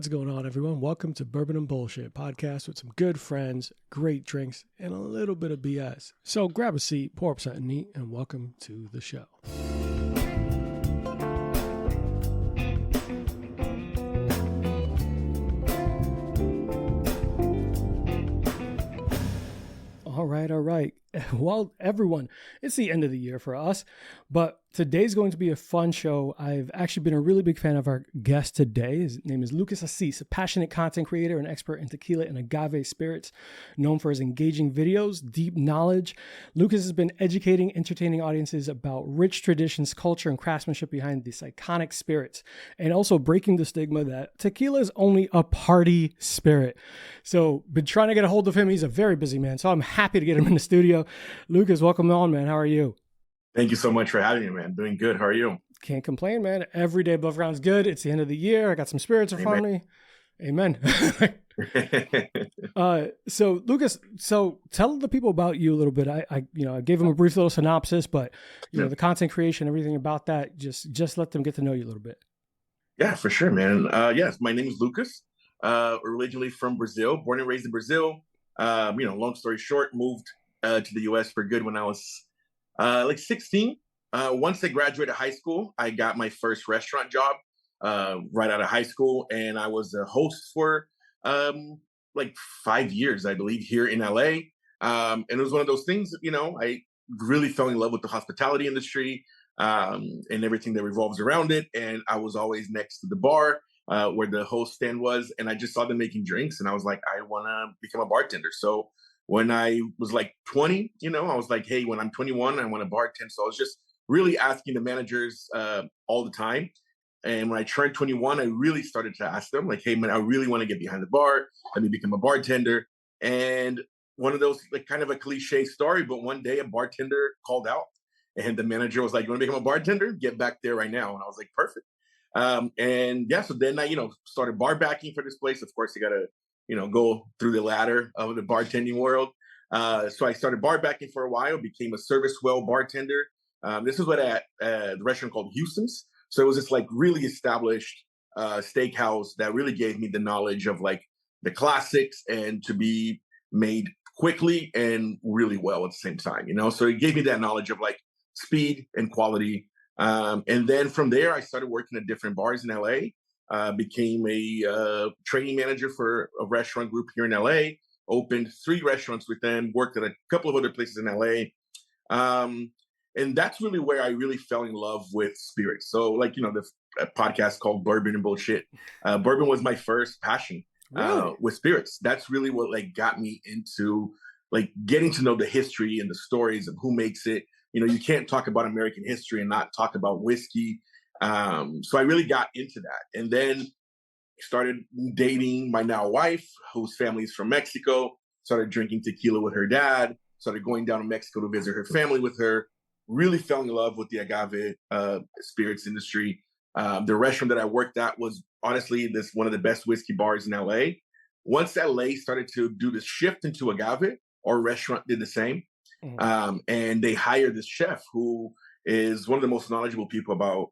What's going on, everyone? Welcome to Bourbon and Bullshit podcast with some good friends, great drinks, and a little bit of BS. So grab a seat, pour up something neat, and welcome to the show. All right. Well, everyone, it's the end of the year for us, but today's going to be a fun show. I've actually been a really big fan of our guest today. His name is Lucas Assis, a passionate content creator and expert in tequila and agave spirits, known for his engaging videos, deep knowledge. Lucas has been educating, entertaining audiences about rich traditions, culture, and craftsmanship behind these iconic spirits, and also breaking the stigma that tequila is only a party spirit. So, been trying to get a hold of him. He's a very busy man, so I'm happy to get him in the studio. Lucas, welcome on, man. How are you? Thank you so much for having me, man. Doing good. How are you? Can't complain, man. Every day above ground is good. It's the end of the year. I got some spirits in front of me. Amen. So Lucas, tell the people about you a little bit. I gave them a brief little synopsis, but the content creation, everything about that, just let them get to know you a little bit. Yeah, for sure, man. Yes, my name is Lucas. Originally from Brazil, born and raised in Brazil. Long story short, moved to the U.S. for good when I was 16. Once I graduated high school, I got my first restaurant job right out of high school, and I was a host for 5 years, I believe, here in LA. And it was one of those things, I really fell in love with the hospitality industry and everything that revolves around it. And I was always next to the bar where the host stand was, and I just saw them making drinks, and I was like, I want to become a bartender. So when I was 20, I was like, hey, when I'm 21, I want to bartend. So I was just really asking the managers all the time. And when I turned 21, I really started to ask them, hey, man, I really want to get behind the bar. Let me become a bartender. And one of those, kind of a cliche story, but one day a bartender called out, and the manager was like, you want to become a bartender? Get back there right now. And I was like, perfect. So then I, started bar backing for this place. Of course, you got to, go through the ladder of the bartending world. So I started bar backing for a while, became a service well bartender. This is what at the restaurant called Houston's. So it was this really established steakhouse that really gave me the knowledge of the classics and to be made quickly and really well at the same time, So it gave me that knowledge of speed and quality. And then from there, I started working at different bars in LA. Became a training manager for a restaurant group here in LA, opened 3 restaurants with them, worked at a couple of other places in LA. And that's really where I really fell in love with spirits. So the podcast called Bourbon and Bullshit. Bourbon was my first passion with spirits. That's really what got me into getting to know the history and the stories of who makes it. You can't talk about American history and not talk about whiskey. So I really got into that, and then started dating my now wife, whose family is from Mexico. Started drinking tequila with her dad. Started going down to Mexico to visit her family with her. Really fell in love with the agave spirits industry. The restaurant that I worked at was honestly one of the best whiskey bars in LA. Once LA started to do the shift into agave, our restaurant did the same. Mm-hmm. And they hired this chef who is one of the most knowledgeable people about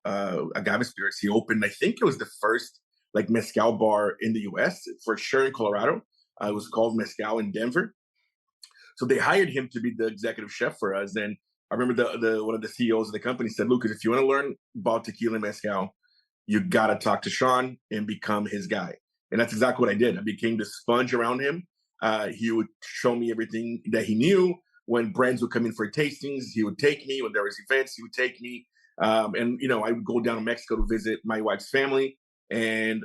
agave spirits. He opened, I think it was the first mezcal bar in the US, for sure in Colorado. It was called Mezcal in Denver. So they hired him to be the executive chef for us. And I remember the one of the CEOs of the company said, Lucas, if you want to learn about tequila and mezcal, you got to talk to Sean and become his guy. And that's exactly what I did. I became the sponge around him. He would show me everything that he knew. When brands would come in for tastings, he would take me. When there was events, he would take me. I would go down to Mexico to visit my wife's family. And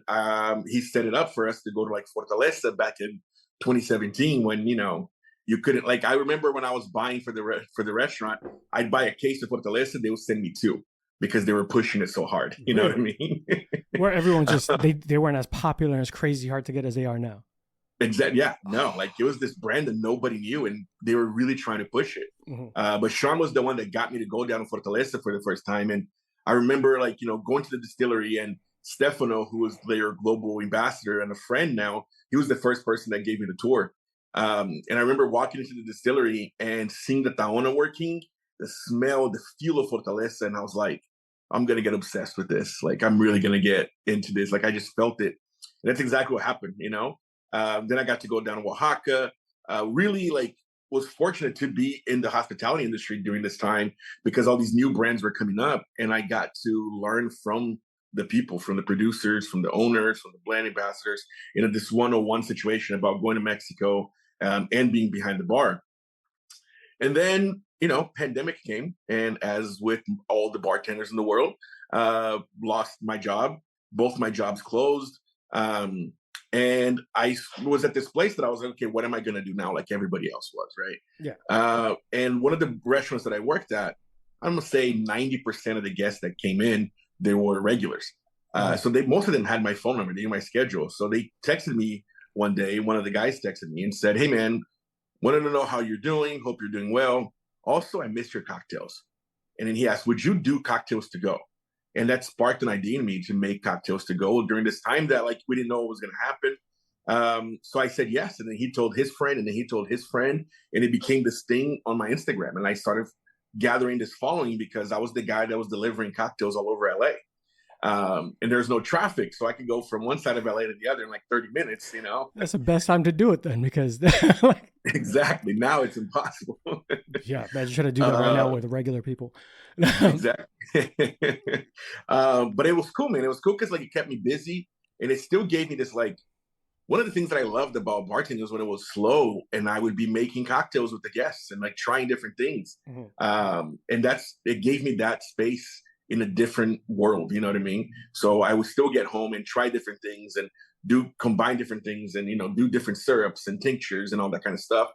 he set it up for us to go to Fortaleza back in 2017 when, you couldn't, I remember when I was buying for the restaurant, I'd buy a case of Fortaleza, they would send me 2 because they were pushing it so hard. You know what I mean? Where everyone just, they weren't as popular and as crazy hard to get as they are now. Exactly. Yeah. No, it was this brand that nobody knew, and they were really trying to push it. Mm-hmm. But Sean was the one that got me to go down to Fortaleza for the first time. And I remember going to the distillery, and Stefano, who was their global ambassador and a friend now, he was the first person that gave me the tour. And I remember walking into the distillery and seeing the Taona working, the smell, the feel of Fortaleza. And I was like, I'm going to get obsessed with this. I'm really going to get into this. I just felt it. And that's exactly what happened, you know. Then I got to go down to Oaxaca. Really, like, was fortunate to be in the hospitality industry during this time because all these new brands were coming up, and I got to learn from the people, from the producers, from the owners, from the brand ambassadors, in this 101 situation about going to Mexico, and being behind the bar. And then, you know, pandemic came, and as with all the bartenders in the world, lost my job. Both my jobs closed. And I was at this place that I was like, okay, what am I going to do now? Like everybody else was, right? Yeah. And one of the restaurants that I worked at, I'm going to say 90% of the guests that came in, they were regulars. So most of them had my phone number, they knew my schedule. So they texted me one day. One of the guys texted me and said, hey, man, wanted to know how you're doing. Hope you're doing well. Also, I missed your cocktails. And then he asked, would you do cocktails to go? And that sparked an idea in me to make cocktails to go during this time that, like, we didn't know what was going to happen. So I said yes. And then he told his friend, and then he told his friend, and it became this thing on my Instagram. And I started gathering this following because I was the guy that was delivering cocktails all over LA. And there's no traffic, so I could go from one side of LA to the other in like 30 minutes, you know. That's the best time to do it then, because like, exactly. Now it's impossible. yeah, imagine trying to do that right now with regular people. Exactly. But it was cool, man. It was cool because, like, it kept me busy, and it still gave me this, like, one of the things that I loved about bartending was when it was slow and I would be making cocktails with the guests and like trying different things. And it gave me that space in a different world, you know what I mean? So I would still get home and try different things and combine different things and, you know, do different syrups and tinctures and all that kind of stuff.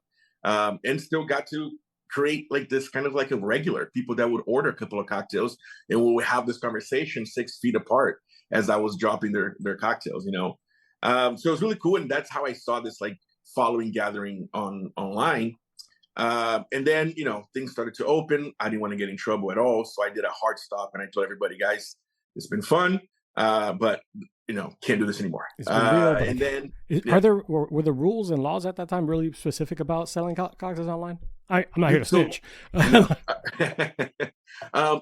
And still got to create like this kind of like a regular people that would order a couple of cocktails, and we would have this conversation 6 feet apart as I was dropping their cocktails, you know? So it was really cool. And that's how I saw this like following gathering online. And then, you know, things started to open. I didn't want to get in trouble at all. So I did a hard stop and I told everybody, guys, it's been fun. But, you know, can't do this anymore. It's been real. And then were the rules and laws at that time really specific about selling cocktails online? I'm not here to snitch.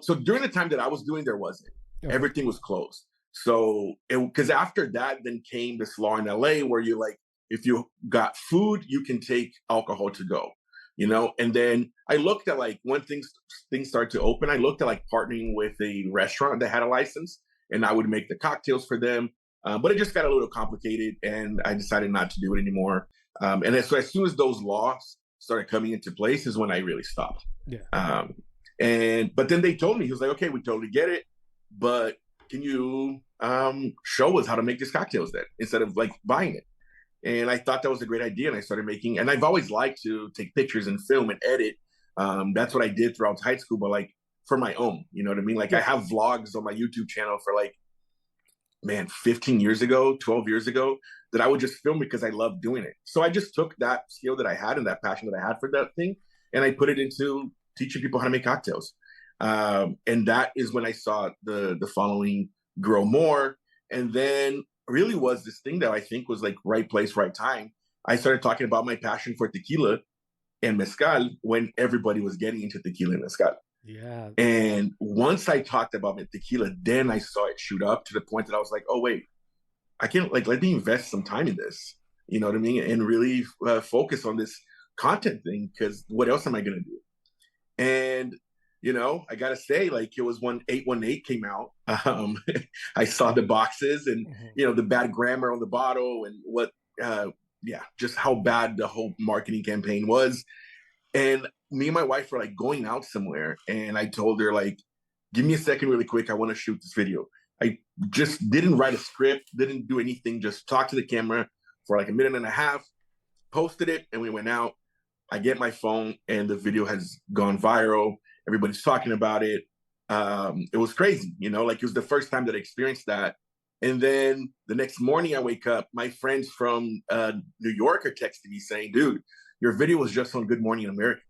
So during the time that I was doing, there wasn't. Okay. Everything was closed. So, because after that, then came this law in LA where you're like, if you got food, you can take alcohol to go, you know? And then I looked at like when things started to open, I looked at like partnering with a restaurant that had a license, and I would make the cocktails for them. But it just got a little complicated, and I decided not to do it anymore. And so as soon as those laws started coming into place is when I really stopped. Yeah. But then they told me, he was like, okay, we totally get it, but can you show us how to make these cocktails then, instead of like buying it? And I thought that was a great idea. And I started making, and I've always liked to take pictures and film and edit. That's what I did throughout high school, but like for my own, you know what I mean? Like I have vlogs on my YouTube channel for like, man, 15 years ago, 12 years ago, that I would just film because I loved doing it. So I just took that skill that I had and that passion that I had for that thing, and I put it into teaching people how to make cocktails. And that is when I saw the following grow more. And then really was this thing that I think was like right place, right time. I started talking about my passion for tequila and mezcal when everybody was getting into tequila and mezcal. Yeah. And once I talked about my tequila, then I saw it shoot up to the point that I was like, oh, wait, I can't, like, let me invest some time in this, you know what I mean? And really focus on this content thing, because what else am I going to do? And, you know, I got to say, like, it was when 818 came out. I saw the boxes and, you know, the bad grammar on the bottle and what, just how bad the whole marketing campaign was. And me and my wife were like going out somewhere, and I told her, like, give me a second really quick. I want to shoot this video. I just didn't write a script, didn't do anything, just talked to the camera for like a minute and a half, posted it, and we went out. I get my phone, and the video has gone viral. Everybody's talking about it. It was crazy, you know, like it was the first time that I experienced that. And then the next morning I wake up, my friends from New York are texting me saying, dude, your video was just on Good Morning America.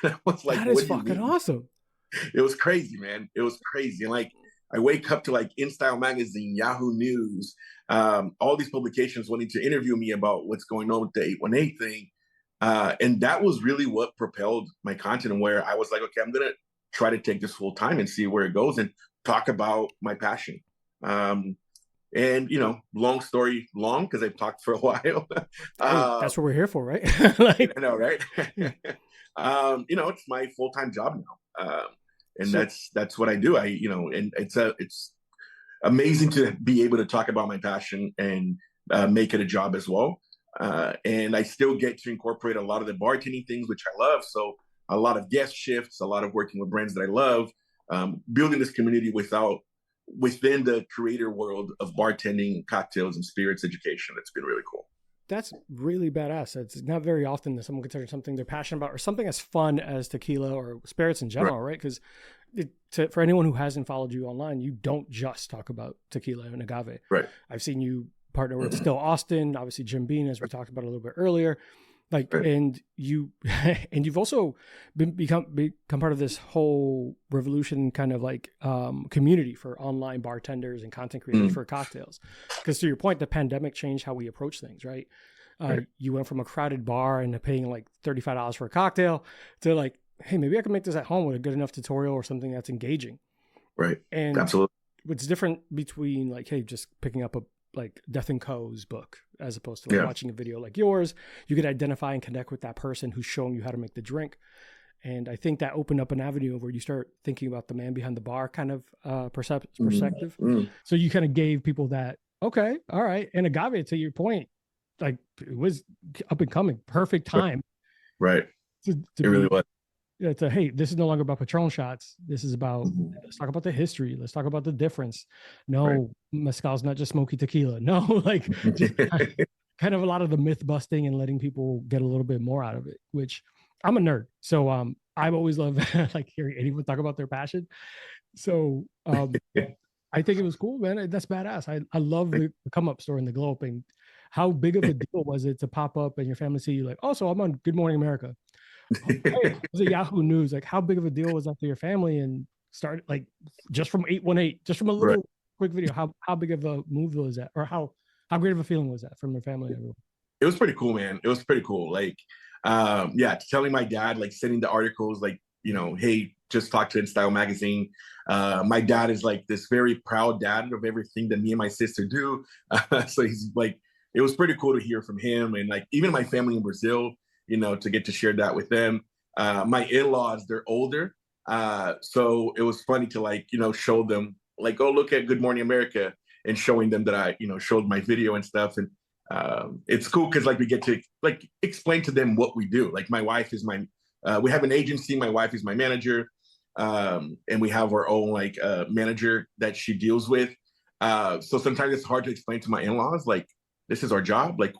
And I was like, that is fucking awesome. It was crazy, man. It was crazy. And like, I wake up to like InStyle Magazine, Yahoo News, all these publications wanting to interview me about what's going on with the 818 thing. And that was really what propelled my content, and where I was like, okay, I'm going to try to take this full time and see where it goes and talk about my passion. And And, long story long, because I've talked for a while. Hey, uh, that's what we're here for, right? Like, I know, right? yeah. It's my full-time job now. And So that's what I do. And it's amazing to be able to talk about my passion and make it a job as well. And I still get to incorporate a lot of the bartending things, which I love. So a lot of guest shifts, a lot of working with brands that I love, building this community within the creator world of bartending, cocktails, and spirits education. It's been really cool. that's really badass. It's not very often that someone considers something they're passionate about or something as fun as tequila or spirits in general, right? Because for anyone who hasn't followed you online, you don't just talk about tequila and agave. Right. I've seen you partner with Still Austin, obviously Jim Beam, as we talked about a little bit earlier. Like, Right. and you've also become part of this whole revolution kind of like community for online bartenders and content creators for cocktails. Because to your point, the pandemic changed how we approach things, right? Right. You went from a crowded bar and paying like $35 for a cocktail to like, hey, maybe I can make this at home with a good enough tutorial or something that's engaging. Right. And Absolutely. what's different between like, hey, just picking up a like Death and Co.'s book as opposed to like watching a video like yours, you could identify and connect with that person who's showing you how to make the drink. And I think that opened up an avenue where you start thinking about the man behind the bar kind of perspective. So you kind of gave people that, okay, all right. And Agave, to your point, like it was up and coming, perfect time. Right. To it really was. It's hey, this is no longer about Patron shots. This is about, let's talk about the history. Let's talk about the difference. No, mezcal's not just smoky tequila. No, like just kind of a lot of the myth busting and letting people get a little bit more out of it, which I'm a nerd. So I've always loved like hearing anyone talk about their passion. So I think it was cool, man. That's badass. I love the come up story in the glow up. And how big of a deal was it to pop up and your family see you like, oh, so I'm on Good Morning America. Hey, it was a Yahoo News. Like, how big of a deal was that to your family? And started like just from 818, just from a little quick video. How big of a move was that, or how great of a feeling was that from your family? It was pretty cool, man. It was pretty cool. Like, telling my dad, like sending the articles, like, hey, just talk to InStyle magazine. My dad is like this very proud dad of everything that me and my sister do. So he's like, it was pretty cool to hear from him, and like even my family in Brazil, to get to share that with them. My in-laws, they're older. So it was funny to like, show them like, oh, look at Good Morning America, and showing them that I, showed my video and stuff. And it's cool because like we get to like explain to them what we do. Like my wife is we have an agency. My wife is my manager. And we have our own like manager that she deals with. So sometimes it's hard to explain to my in-laws, like, this is our job. Like,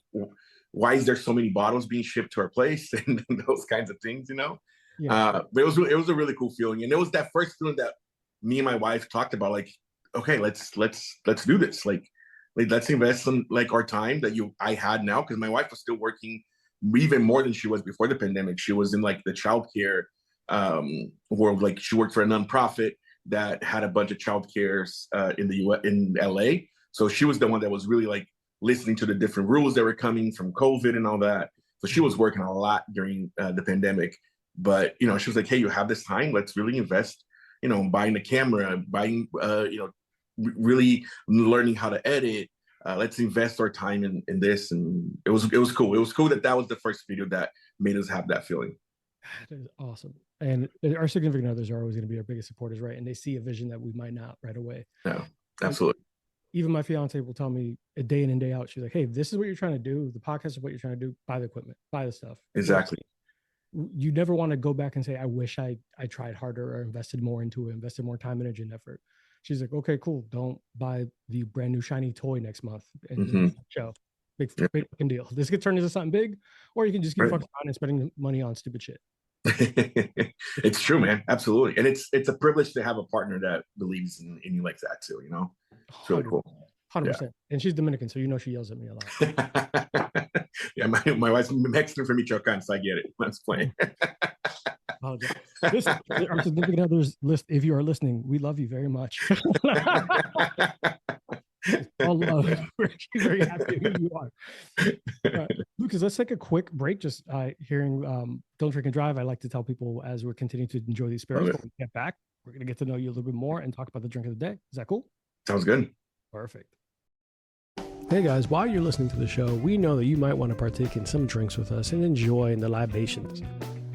why is there so many bottles being shipped to our place and those kinds of things, But it was a really cool feeling. And it was that first feeling that me and my wife talked about, like, okay, let's do this. Like let's invest in like our time that I had now. Cause my wife was still working even more than she was before the pandemic. She was in like the childcare world. Like she worked for a nonprofit that had a bunch of childcares in the US, in LA. So she was the one that was really like listening to the different rules that were coming from COVID and all that. So she was working a lot during the pandemic. But, she was like, hey, you have this time. Let's really invest, buying the camera, buying, really learning how to edit. Let's invest our time in this. And it was cool. It was cool that was the first video that made us have that feeling. That is awesome. And our significant others are always going to be our biggest supporters, right? And they see a vision that we might not right away. No, absolutely. Even my fiance will tell me a day in and day out, she's like, hey, this is what you're trying to do. The podcast is what you're trying to do. Buy the equipment, buy the stuff. Exactly. You never want to go back and say, I wish I tried harder or invested more into it, invested more time, energy, and effort. She's like, okay, cool. Don't buy the brand new shiny toy next month and show. Big fucking deal. This could turn into something big, or you can just keep fucking around and spending money on stupid shit. It's true, man. Absolutely. And it's a privilege to have a partner that believes in you like that too, It's really cool. 100%. Yeah. And she's Dominican, so she yells at me a lot. Yeah, my wife's Mexican from Michoacan, so I get it. Let's play. Listen, our significant others, if you are listening, we love you very much. All love. We're very happy who you are. Lucas, let's take a quick break. Just hearing Don't Drink and Drive. I like to tell people as we're continuing to enjoy these spirits, when we get back, we're going to get to know you a little bit more and talk about the drink of the day. Is that cool? Sounds good. Perfect. Hey guys, while you're listening to the show, we know that you might want to partake in some drinks with us and enjoy the libations.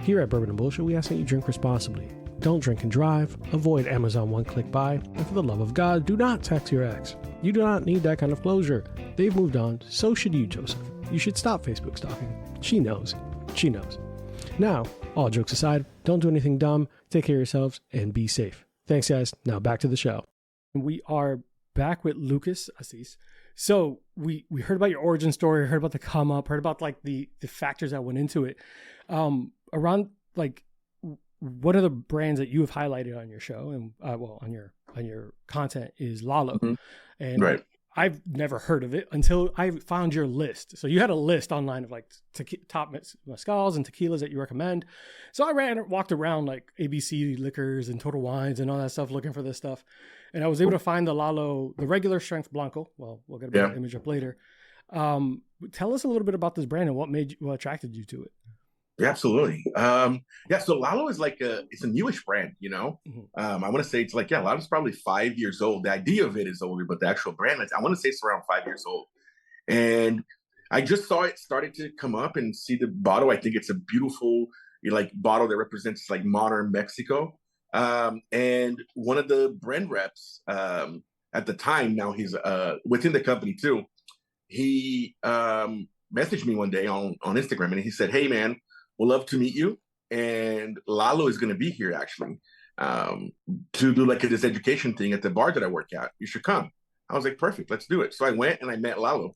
Here at Bourbon and Bullshit, we ask that you drink responsibly. Don't drink and drive, avoid Amazon one-click buy, and for the love of God, do not text your ex. You do not need that kind of closure. They've moved on, so should you, Joseph. You should stop Facebook stalking. She knows. She knows. Now, all jokes aside, don't do anything dumb, take care of yourselves, and be safe. Thanks, guys. Now back to the show. We are back with Lucas Assis. So we heard about your origin story, heard about the come up, heard about like the factors that went into it. Around like, one of the brands that you have highlighted on your show and on your content is Lalo, and Right. I've never heard of it until I found your list. So you had a list online of like top mezcals and tequilas that you recommend. So I walked around like ABC Liquors and Total Wines and all that stuff looking for this stuff, and I was able to find the Lalo, the regular strength Blanco. Well, we'll get an image up later. Tell us a little bit about this brand and what attracted you to it. Yeah, absolutely. So Lalo is like it's a newish brand, you know. I want to say it's like, Lalo's probably 5 years old. The idea of it is older, but the actual brand, I want to say it's around 5 years old. And I just saw it started to come up and see the bottle. I think it's a beautiful like bottle that represents like modern Mexico. And one of the brand reps at the time, now he's within the company too. He messaged me one day on Instagram and he said, "Hey man, we'd love to meet you. And Lalo is going to be here actually to do like this education thing at the bar that I work at. You should come." I was like, perfect, let's do it. So I went and I met Lalo.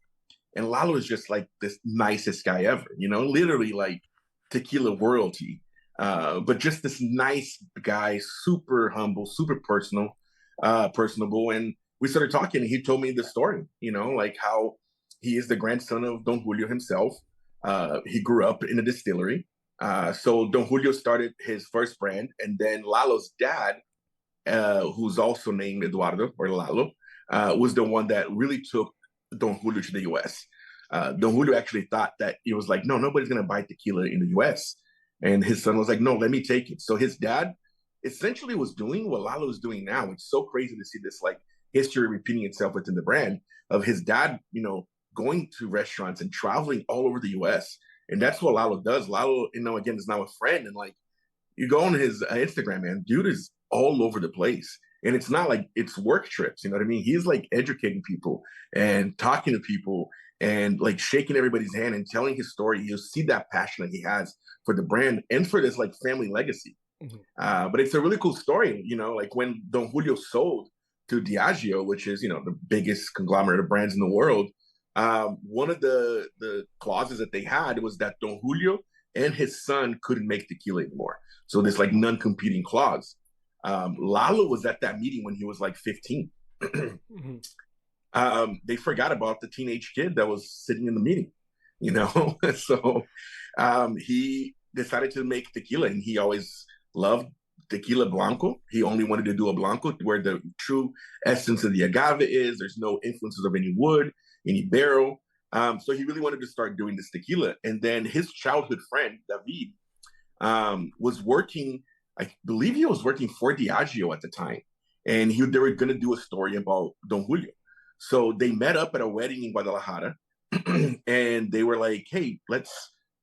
And Lalo is just like this nicest guy ever, you know, literally like tequila royalty. But just this nice guy, super humble, super personable. And we started talking and he told me the story, you know, like how he is the grandson of Don Julio himself. He grew up in a distillery. So Don Julio started his first brand, and then Lalo's dad, who's also named Eduardo or Lalo, was the one that really took Don Julio to the U.S. Don Julio actually thought that he was like, no, nobody's going to buy tequila in the U.S. And his son was like, no, let me take it. So his dad essentially was doing what Lalo is doing now. It's so crazy to see this like history repeating itself within the brand of his dad, you know, going to restaurants and traveling all over the U.S. And that's what Lalo does. Lalo, you know, again, is now a friend. And like, you go on his Instagram, man, dude is all over the place. And it's not like it's work trips, you know what I mean? He's like educating people and talking to people and like shaking everybody's hand and telling his story. You'll see that passion that he has for the brand and for this like family legacy. But it's a really cool story, you know, like when Don Julio sold to Diageo, which is, you know, the biggest conglomerate of brands in the world, one of the clauses that they had was that Don Julio and his son couldn't make tequila anymore. So this like non-competing clause. Lalo was at that meeting when he was like 15. They forgot about the teenage kid that was sitting in the meeting, you know? So he decided to make tequila, and he always loved tequila Blanco. He only wanted to do a Blanco where the true essence of the agave is. There's no influences of any wood, any barrel. So he really wanted to start doing this tequila. And then his childhood friend, David, was working, I believe he was working for Diageo at the time. And they were going to do a story about Don Julio. So they met up at a wedding in Guadalajara. And they were like, hey,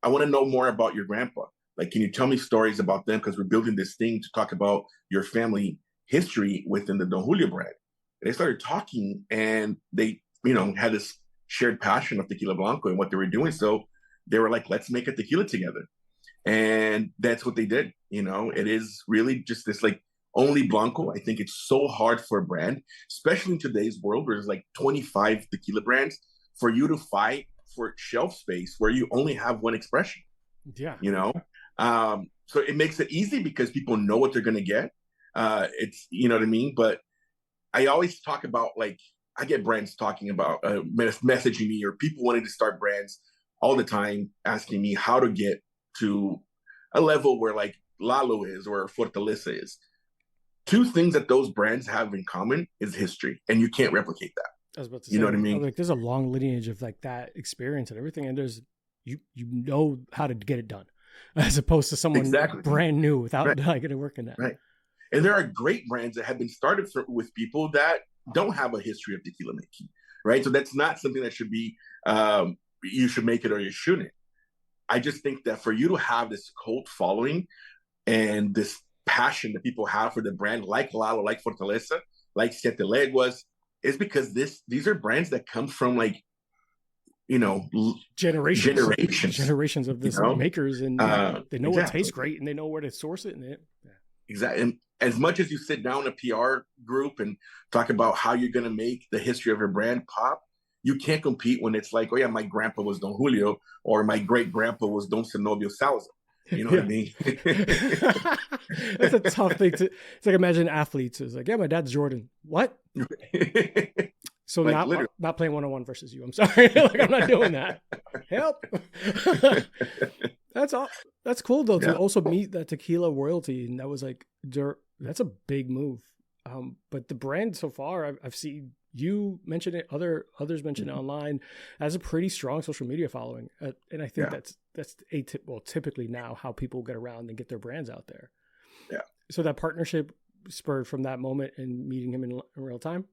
I want to know more about your grandpa. Like, can you tell me stories about them? Because we're building this thing to talk about your family history within the Don Julio brand. And they started talking, and they, you know, had this shared passion of tequila Blanco and what they were doing. So they were like, let's make a tequila together. And that's what they did. You know, it is really just this like only Blanco. I think it's so hard for a brand, especially in today's world where there's like 25 tequila brands, for you to fight for shelf space where you only have one expression. Yeah. You know? So it makes it easy because people know what they're going to get. It's, you know what I mean? But I always talk about, like, I get brands talking about messaging me, or people wanting to start brands all the time, asking me how to get to a level where like Lalo is or Fortaleza is. Two things that those brands have in common is history, and you can't replicate that. I was about to you say, know what I mean? Like, there's a long lineage of like that experience and everything, and there's you know how to get it done, as opposed to someone brand new without like it working that. Right. And there are great brands that have been started with people that don't have a history of tequila making. right? So that's not something that should be, you should make it or you shouldn't. I just think that for you to have this cult following and this passion that people have for the brand, like Lalo, like Fortaleza, like Siete Leguas, is because these are brands that come from like, you know, generations of this makers, and they know what tastes great, and they know where to source it. Exactly. And as much as you sit down a PR group and talk about how you're going to make the history of your brand pop, you can't compete when it's like, oh yeah, my grandpa was Don Julio, or my great grandpa was Don Zenobio Salazar. You know what I mean? That's a tough thing to. It's like, imagine athletes. It's like, yeah, my dad's Jordan. What? So like, not playing 1-on-1 versus you. I'm sorry. Like, I'm not doing that. Help. That's cool though, to also meet that tequila royalty, and that was like, that's a big move. But the brand so far, I've seen you mention it, others mention it online, has a pretty strong social media following, and I think that's typically now how people get around and get their brands out there. Yeah. So that partnership spurred from that moment and meeting him in real time.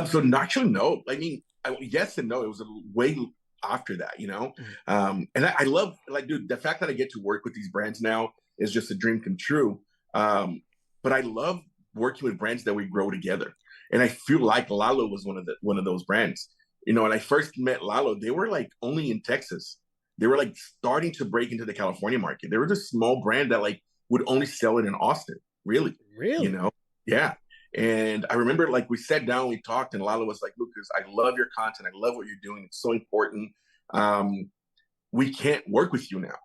So actually, no. I mean, yes and no. It was a way after that, you know. And I love, like, dude, the fact that I get to work with these brands now is just a dream come true. But I love working with brands that we grow together. And I feel like Lalo was one of those brands. You know, when I first met Lalo, they were like only in Texas. They were like starting to break into the California market. They were just a small brand that like would only sell it in Austin. Really? You know? Yeah. And I remember, like, we sat down, we talked, and Lalo was like, Lucas, I love your content. I love what you're doing. It's so important. We can't work with you now,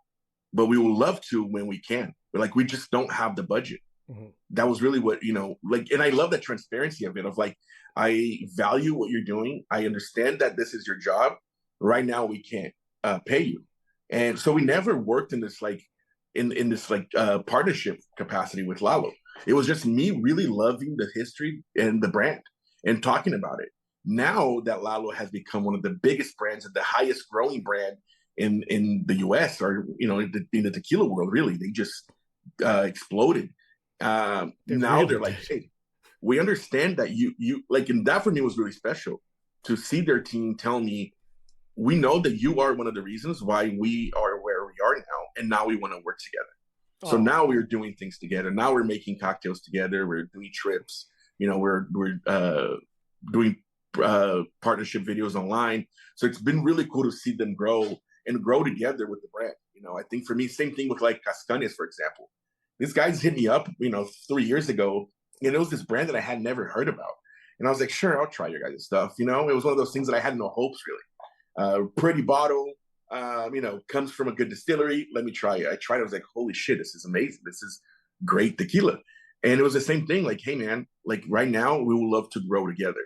but we will love to when we can. But like, we just don't have the budget. Mm-hmm. That was really what, you know, like, and I love the transparency of it, of like, I value what you're doing. I understand that this is your job. Right now, we can't pay you. And so we never worked in this, like, in this like partnership capacity with Lalo. It was just me really loving the history and the brand and talking about it. Now that Lalo has become one of the biggest brands and the highest growing brand in the US, or, you know, in the tequila world, really, they just exploded. Now they're like, hey, we understand that you like, and that for me was really special to see their team tell me, we know that you are one of the reasons why we are where we are now, and now we want to work together. So now we're doing things together. Now we're making cocktails together. We're doing trips. You know, we're doing partnership videos online. So it's been really cool to see them grow together with the brand. You know, I think for me, same thing with like Cascawín, for example. This guy's hit me up, you know, 3 years ago, and it was this brand that I had never heard about. And I was like, sure, I'll try your guys' stuff. You know, it was one of those things that I had no hopes, really. Pretty bottle. You know, comes from a good distillery. Let me try it. I tried it. I was like, holy shit, this is amazing. This is great tequila. And it was the same thing. Like, hey, man, like right now we would love to grow together.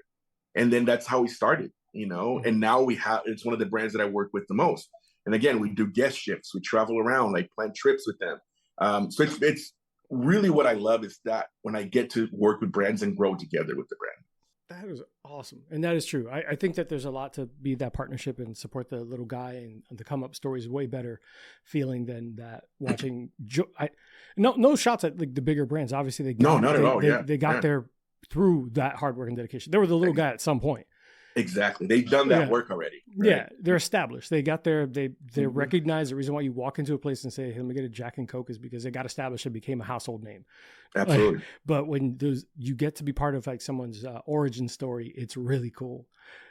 And then that's how we started, you know, and now it's one of the brands that I work with the most. And again, we do guest ships. We travel around, like plan trips with them. So it's really what I love is that when I get to work with brands and grow together with the brand. That is awesome. And that is true. I think that there's a lot to be that partnership and support the little guy, and the come up story is way better feeling than that watching. No shots at like the bigger brands. Obviously, not at all. They got there through that hard work and dedication. They were the little guy at some point. Exactly. They've done that work already. Right? Yeah. They're established. They got there. They recognize the reason why you walk into a place and say, hey, let me get a Jack and Coke, is because they got established and became a household name. Absolutely. But when you get to be part of like someone's origin story, it's really cool.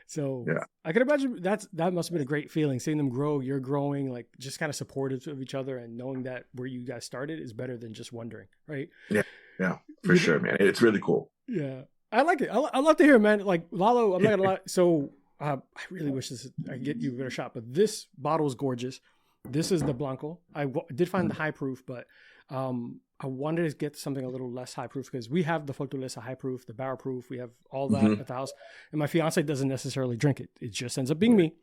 So I can imagine that must have been a great feeling, seeing them grow. You're growing, like just kind of supportive of each other, and knowing that where you guys started is better than just wondering, right? Yeah, for sure, man. It's really cool. Yeah. I like it. I love to hear, man. Like Lalo, I'm not gonna lie. So I really wish I could get you a better shot, but this bottle is gorgeous. This is the Blanco. I did find the high proof, but I wanted to get something a little less high proof, because we have the Fortaleza high proof, the barrel proof. We have all that at the house, and my fiance doesn't necessarily drink it. It just ends up being me.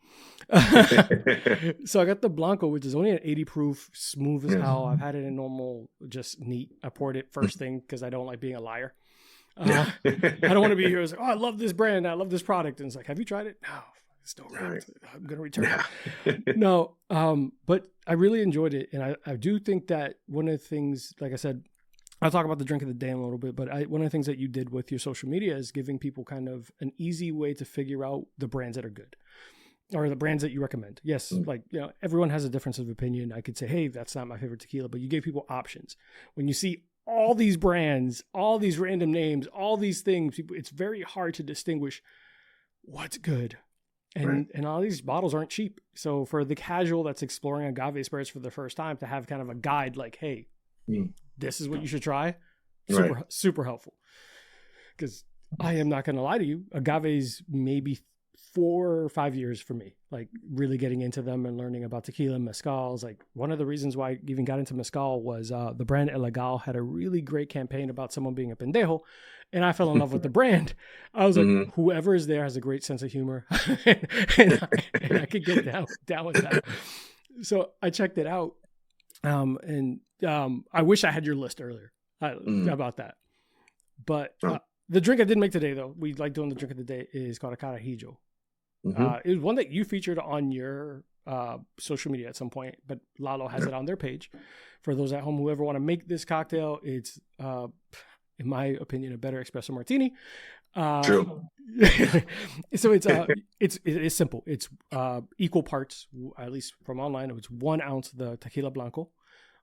So I got the Blanco, which is only an 80 proof, smooth as hell. I've had it in normal, just neat. I poured it first thing because I don't like being a liar. I don't want to be here. It's like, oh, I love this brand. I love this product. And it's like, have you tried it? No, it's still right. I'm going to return it. No. But I really enjoyed it. And I do think that one of the things, like I said, I'll talk about the drink of the day in a little bit, but one of the things that you did with your social media is giving people kind of an easy way to figure out the brands that are good or the brands that you recommend. Yes, like, everyone has a difference of opinion. I could say, hey, that's not my favorite tequila, but you gave people options. When you see all these brands, all these random names, all these things, it's very hard to distinguish what's good. And all these bottles aren't cheap. So for the casual that's exploring agave spirits for the first time, to have kind of a guide like, hey, this is what you should try. Super helpful. Because I am not going to lie to you, agaves maybe 4 or 5 years for me, like really getting into them and learning about tequila and mezcals. Like one of the reasons why I even got into mezcal was the brand El Legal had a really great campaign about someone being a pendejo. And I fell in love with the brand. I was like, whoever is there has a great sense of humor. and I could get down with that. So I checked it out. I wish I had your list earlier about that. But the drink I did make today, though, we like doing the drink of the day, is called a Carajillo. It was one that you featured on your social media at some point, but Lalo has it on their page. For those at home who ever want to make this cocktail, it's, in my opinion, a better espresso martini. True. So it is simple. It's equal parts, at least from online. It's 1 ounce the tequila blanco,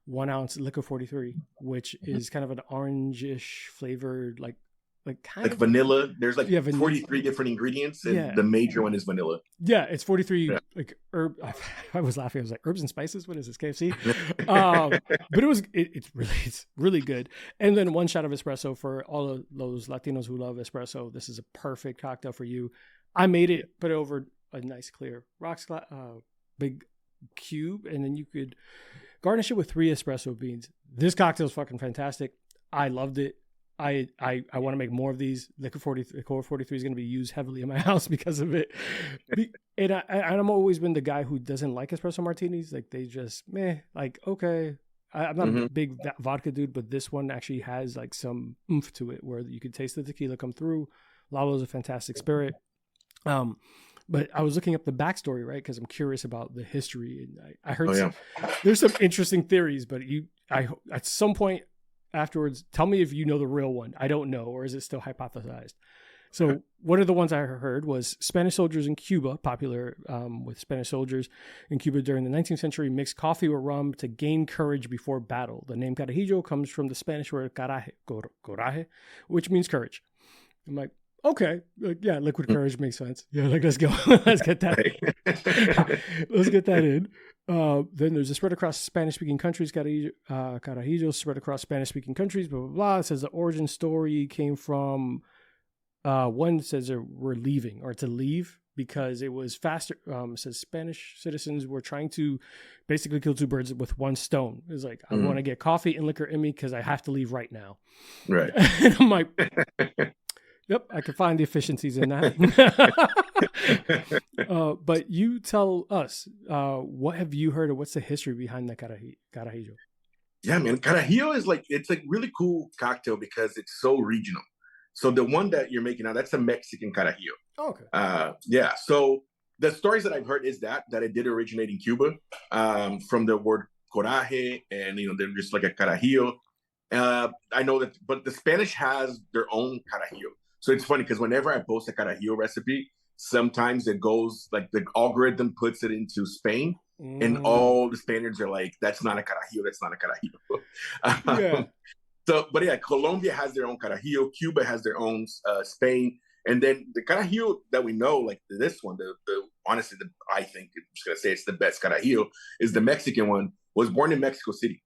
1 ounce liquor 43, which is kind of an orangish flavored, like vanilla. There's like 43 different ingredients, and the major one is vanilla. Yeah, it's 43 like herb. I was laughing. I was like, herbs and spices. What is this, KFC? But it's really good. And then 1 shot of espresso for all of those Latinos who love espresso. This is a perfect cocktail for you. I made it, put it over a nice clear rocks big cube, and then you could garnish it with 3 espresso beans. This cocktail is fucking fantastic. I loved it. I want to make more of these. Liquor 43 is going to be used heavily in my house because of it. And I'm always been the guy who doesn't like espresso martinis. Like they just, okay. I'm not a big vodka dude, but this one actually has like some oomph to it where you could taste the tequila come through. Lalo's a fantastic spirit. But I was looking up the backstory, right? Because I'm curious about the history. And I heard there's some interesting theories, but at some point, afterwards, tell me if you know the real one. I don't know, or is it still hypothesized? So one of the ones I heard was Spanish soldiers in Cuba, popular with Spanish soldiers in Cuba during the 19th century, mixed coffee with rum to gain courage before battle. The name Carajillo comes from the Spanish word coraje, which means courage. I'm like, okay, liquid courage makes sense. Yeah, let's go. Let's get that. Let's get that in. Then there's a spread across Spanish-speaking countries. Carajillo spread across Spanish-speaking countries. Blah blah blah. It says the origin story came from one says they were leaving or to leave because it was faster. It says Spanish citizens were trying to basically kill 2 birds with 1 stone. It was like I want to get coffee and liquor in me because I have to leave right now. Right. And I'm like. Yep, I can find the efficiencies in that. But you tell us, what have you heard or what's the history behind the Carajillo? Yeah, man. Carajillo is it's a really cool cocktail because it's so regional. So the one that you're making now, that's a Mexican Carajillo. Oh, okay. So the stories that I've heard is that it did originate in Cuba from the word coraje, and, they're just like a Carajillo. I know that, but the Spanish has their own Carajillo. So it's funny because whenever I post a Carajillo recipe, sometimes it goes like the algorithm puts it into Spain, and all the Spaniards are like, "That's not a Carajillo. That's not a Carajillo." But Colombia has their own Carajillo. Cuba has their own Spain, and then the Carajillo that we know, like this one, honestly, I think I'm just gonna say it's the best Carajillo, is the Mexican one. Was born in Mexico City,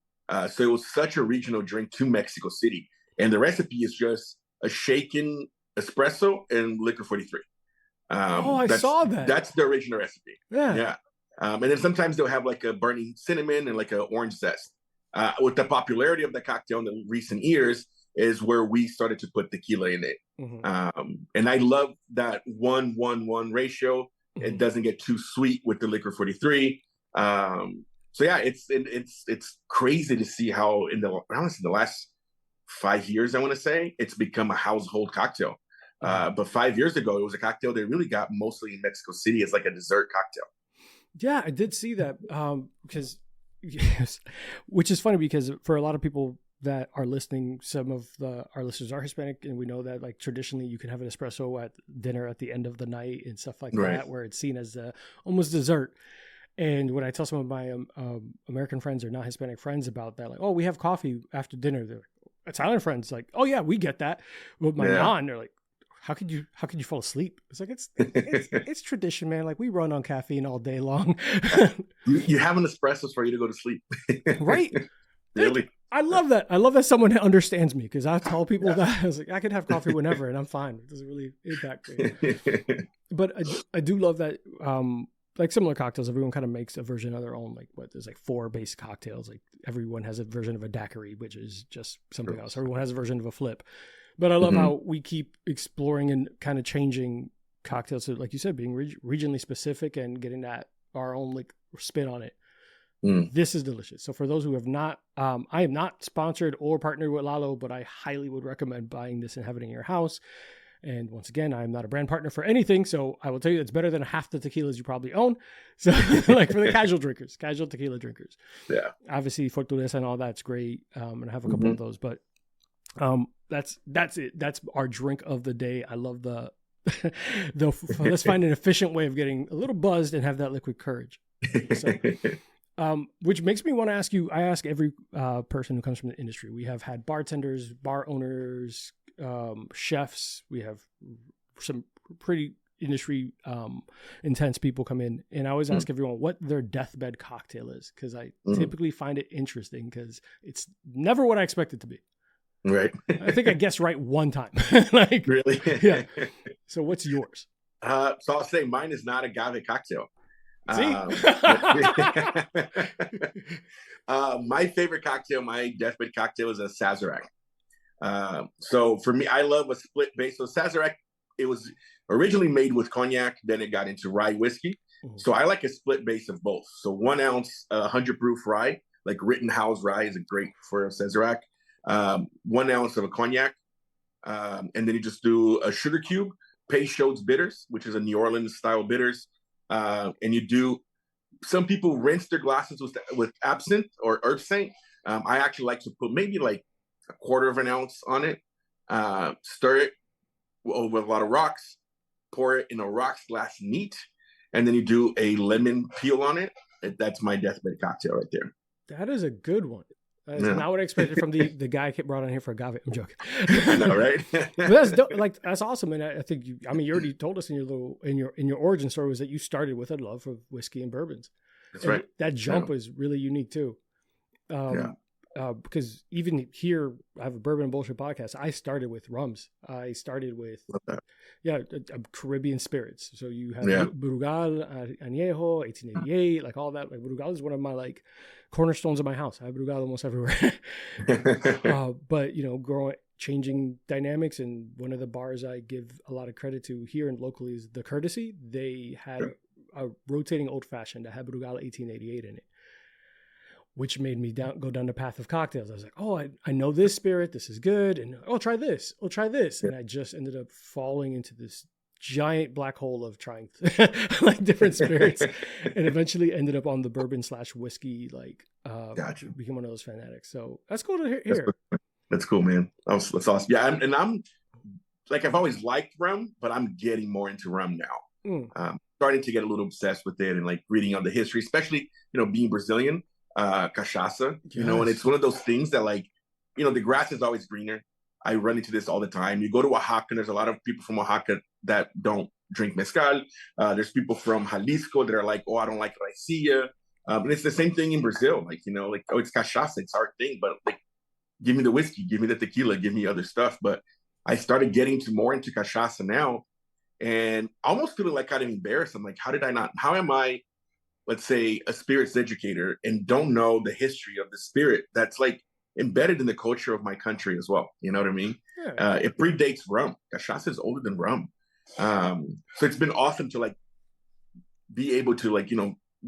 so it was such a regional drink to Mexico City, and the recipe is just a shaken espresso and liquor 43. I saw that. That's the original recipe. Yeah. And then sometimes they'll have like a burning cinnamon and like an orange zest. With the popularity of the cocktail in the recent years is where we started to put tequila in it. And I love that 1-1-1 ratio. It doesn't get too sweet with the liquor 43. It's crazy to see how in the last 5 years, I want to say, it's become a household cocktail. But 5 years ago, it was a cocktail they really got mostly in Mexico City as like a dessert cocktail. Yeah, I did see that because, which is funny because for a lot of people, that are listening, some of our listeners are Hispanic, and we know that like traditionally you can have an espresso at dinner at the end of the night and stuff like Right. that, where it's seen as almost dessert. And when I tell some of my American friends or not Hispanic friends about that, like, oh, we have coffee after dinner, they're like, Italian friends like, oh yeah, we get that. But my non, they're like, how could you fall asleep? It's like it's tradition, man. Like we run on caffeine all day long. you have an espresso for you to go to sleep, right? Really? I love that. I love that someone understands me, because I tell people that I was like, I could have coffee whenever and I'm fine. It doesn't really impact me. But I do love that. Like similar cocktails, everyone kind of makes a version of their own. Like there's like 4 base cocktails. Like everyone has a version of a daiquiri, which is just something else. Everyone has a version of a flip. But I love how we keep exploring and kind of changing cocktails. So like you said, being regionally specific and getting that our own like spin on it. This is delicious. So for those who have not, I am not sponsored or partnered with Lalo, but I highly would recommend buying this and having it in your house. And once again, I'm not a brand partner for anything, so I will tell you it's better than half the tequilas you probably own. So like for the casual tequila drinkers. Yeah. Obviously Fortaleza and all that's great. And I have a couple of those, but that's it. That's our drink of the day. I love the let's find an efficient way of getting a little buzzed and have that liquid courage. So, which makes me want to ask you, I ask every person who comes from the industry. We have had bartenders, bar owners, chefs. We have some pretty industry intense people come in, and I always ask everyone what their deathbed cocktail is, because I typically find it interesting because it's never what I expect it to be. Right. I think I guessed right one time. Like really? Yeah. So what's yours? So I'll say mine is not agave cocktail. See? My favorite cocktail, my deathbed cocktail, is a Sazerac. So for me, I love a split base. So Sazerac, it was originally made with cognac, then it got into rye whiskey. So I like a split base of both. So 1 ounce, 100 proof rye, like Rittenhouse rye is great for a Sazerac. 1 ounce of a cognac. And then you just do a sugar cube, Peychaud's bitters, which is a New Orleans style bitters. And you do, some people rinse their glasses with absinthe or herb saint. I actually like to put maybe like 1/4 of an ounce on it, stir it with a lot of rocks, pour it in a rocks glass neat, and then you do a lemon peel on it. That's my deathbed cocktail right there. That is a good one. That's not what I expected from the guy I brought on here for agave. I'm joking. I know, right? But that's awesome. And I think you already told us in your origin story was that you started with a love of whiskey and bourbons. That's right. That jump was really unique too. Because even here, I have a Bourbon and Bullshit podcast. I started with rums. I started with Caribbean spirits. So you have Brugal, Añejo, 1888, like all that. Like Brugal is one of my like cornerstones of my house. I have Brugal almost everywhere. But changing dynamics, and one of the bars I give a lot of credit to here and locally is the Courtesy. They had a rotating old fashioned that had Brugal 1888 in it, which made me go down the path of cocktails. I was like, oh, I know this spirit. This is good. And try this. Try this. And I just ended up falling into this giant black hole of trying like different spirits, and eventually ended up on the bourbon / whiskey. Like, gotcha. Became one of those fanatics. So that's cool to hear. That's cool, man. That's awesome. Yeah. I'm like, I've always liked rum, but I'm getting more into rum now. Starting to get a little obsessed with it and like reading on the history, especially, being Brazilian. Cachaça, and it's one of those things that like, the grass is always greener. I run into this all the time. You go to Oaxaca, and there's a lot of people from Oaxaca that don't drink mezcal. There's people from Jalisco that are like, oh, I don't like raicilla. And it's the same thing in Brazil. Like, oh, it's cachaça, it's our thing. But like, give me the whiskey, give me the tequila, give me other stuff. But I started getting more into cachaça now, and almost feeling like kind of embarrassed. I'm like, how am I, let's say, a spirits educator and don't know the history of the spirit that's like embedded in the culture of my country as well. You know what I mean? Yeah. It predates rum. Cachaça is older than rum. So it's been awesome to like be able to like,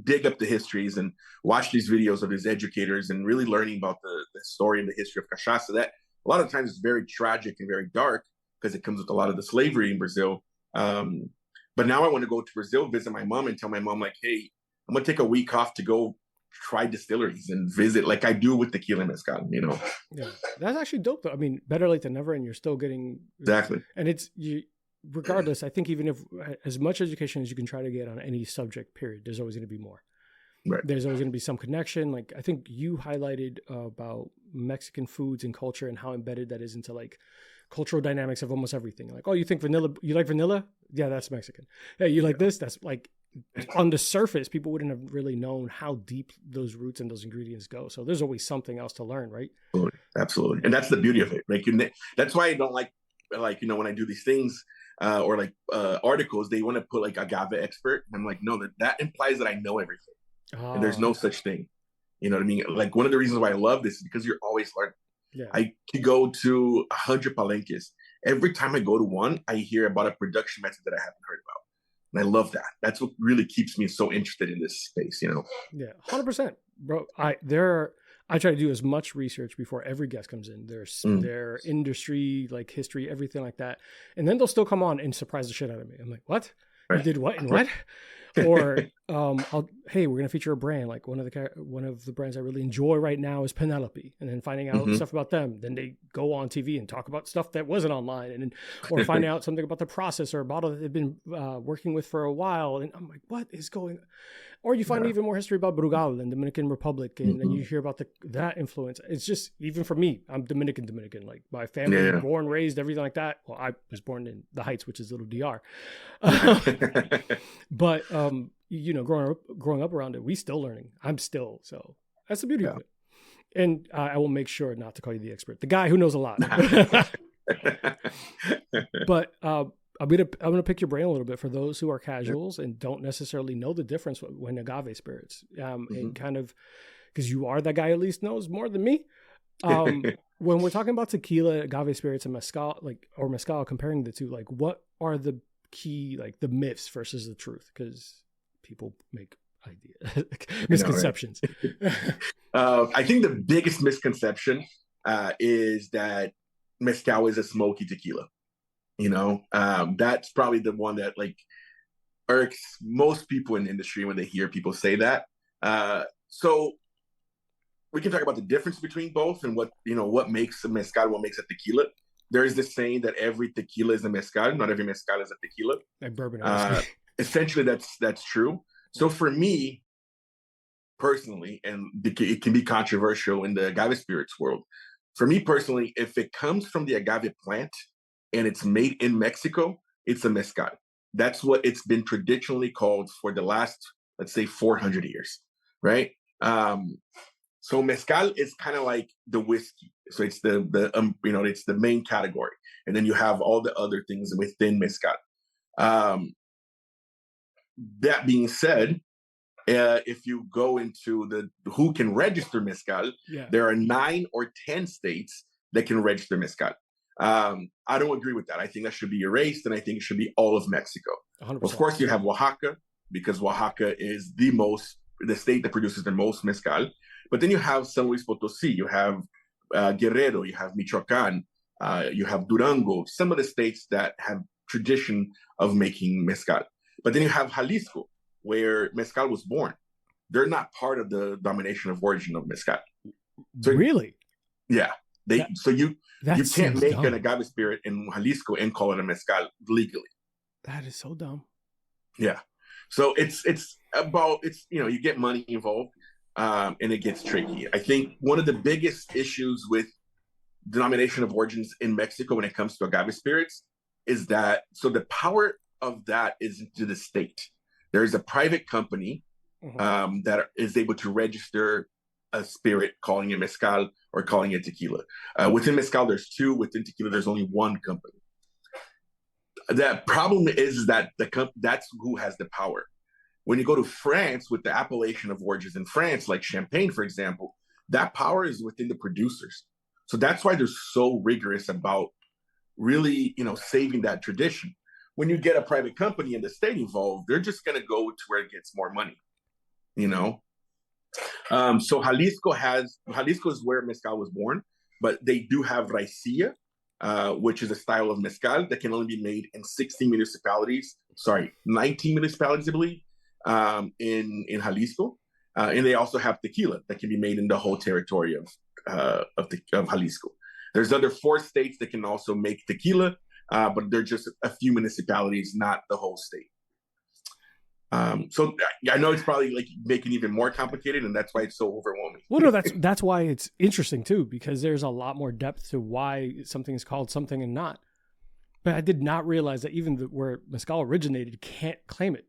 dig up the histories and watch these videos of these educators and really learning about the story and the history of cachaça. That a lot of times is very tragic and very dark because it comes with a lot of the slavery in Brazil. But now I want to go to Brazil, visit my mom, and tell my mom like, hey, I'm going to take a week off to go try distilleries and visit like I do with tequila and mezcal, you know? Yeah, that's actually dope though. I mean, better late than never, and you're still getting Exactly. And it's you, regardless. I think even if as much education as you can try to get on any subject, period, there's always going to be more. Right. There's always going to be some connection. Like I think you highlighted about Mexican foods and culture and how embedded that is into like cultural dynamics of almost everything. Like, oh, you think vanilla? You like vanilla? Yeah, that's Mexican. Yeah, you like this? That's like on the surface, people wouldn't have really known how deep those roots and those ingredients go. So there's always something else to learn, right? Absolutely. And that's the beauty of it. Like that's why I don't like, you know, when I do these things or like articles, they want to put like agave expert. And I'm like, no, that implies that I know everything. Oh. And there's no such thing. You know what I mean? Like one of the reasons why I love this is because you're always learning. Yeah. I could go to 100 palenques. Every time I go to one, I hear about a production method that I haven't heard about. And I love that. That's what really keeps me so interested in this space, you know? Yeah, 100%. Bro, I try to do as much research before every guest comes in. Their industry, like history, everything like that. And then they'll still come on and surprise the shit out of me. I'm like, what? Right. You did what and what? Or hey, we're gonna feature a brand. Like one of the brands I really enjoy right now is Penelope, and then finding out stuff about them. Then they go on TV and talk about stuff that wasn't online, and or finding out something about the process or a bottle that they've been working with for a while. And I'm like, what is going on? Or you find even more history about Brugal and Dominican Republic, and then you hear about that influence. It's just, even for me, I'm Dominican. Like my family, born, raised, everything like that. Well, I was born in the Heights, which is little DR. But you know, growing up around it, we still learning. I'm still, so that's the beauty of it. And I will make sure not to call you the expert, the guy who knows a lot. But I'm gonna pick your brain a little bit for those who are casuals and don't necessarily know the difference when agave spirits, and kind of, because you are that guy at least knows more than me. When we're talking about tequila, agave spirits, and mezcal, comparing the two, like what are the key, like the myths versus the truth? Because people make misconceptions. I think the biggest misconception is that mezcal is a smoky tequila. You know, that's probably the one that like irks most people in the industry when they hear people say that. So we can talk about the difference between both and what makes a mezcal, what makes a tequila. There is this saying that every tequila is a mezcal. Not every mezcal is a tequila. Like bourbon. Essentially, that's true. So for me personally, and it can be controversial in the agave spirits world, for me personally, if it comes from the agave plant and it's made in Mexico, it's a mezcal. That's what it's been traditionally called for the last, let's say, 400 years, right? So mezcal is kind of like the whiskey. So it's it's the main category, and then you have all the other things within mezcal. That being said, if you go into who can register mezcal, there are 9 or 10 states that can register mezcal. I don't agree with that. I think that should be erased, and I think it should be all of Mexico. 100%. Of course, you have Oaxaca, because Oaxaca is the state that produces the most mezcal. But then you have San Luis Potosí, you have Guerrero, you have Michoacán, you have Durango, some of the states that have tradition of making mezcal. But then you have Jalisco, where mezcal was born. They're not part of the domination of origin of mezcal. So, really? Yeah. You can't make an agave spirit in Jalisco and call it a mezcal legally. That is so dumb. Yeah. So it's you get money involved, and it gets tricky. I think one of the biggest issues with denomination of origins in Mexico when it comes to agave spirits is that, so the power of that is to the state. There's a private company that is able to register a spirit, calling it mezcal or calling it tequila. Within mezcal, there's 2. Within tequila, there's only 1 company. The problem is that that's who has the power. When you go to France with the appellation of origins in France, like Champagne, for example, that power is within the producers. So that's why they're so rigorous about really, saving that tradition. When you get a private company and the state involved, they're just going to go to where it gets more money, So Jalisco is where mezcal was born, but they do have raicilla, which is a style of mezcal that can only be made in 19 municipalities, I believe, in Jalisco. And they also have tequila that can be made in the whole territory of Jalisco. There's other 4 states that can also make tequila, but they're just a few municipalities, not the whole state. So I know it's probably like making it even more complicated, and that's why it's so overwhelming. Well, no, that's why it's interesting too, because there's a lot more depth to why something is called something and not. But I did not realize that even where mezcal originated can't claim it.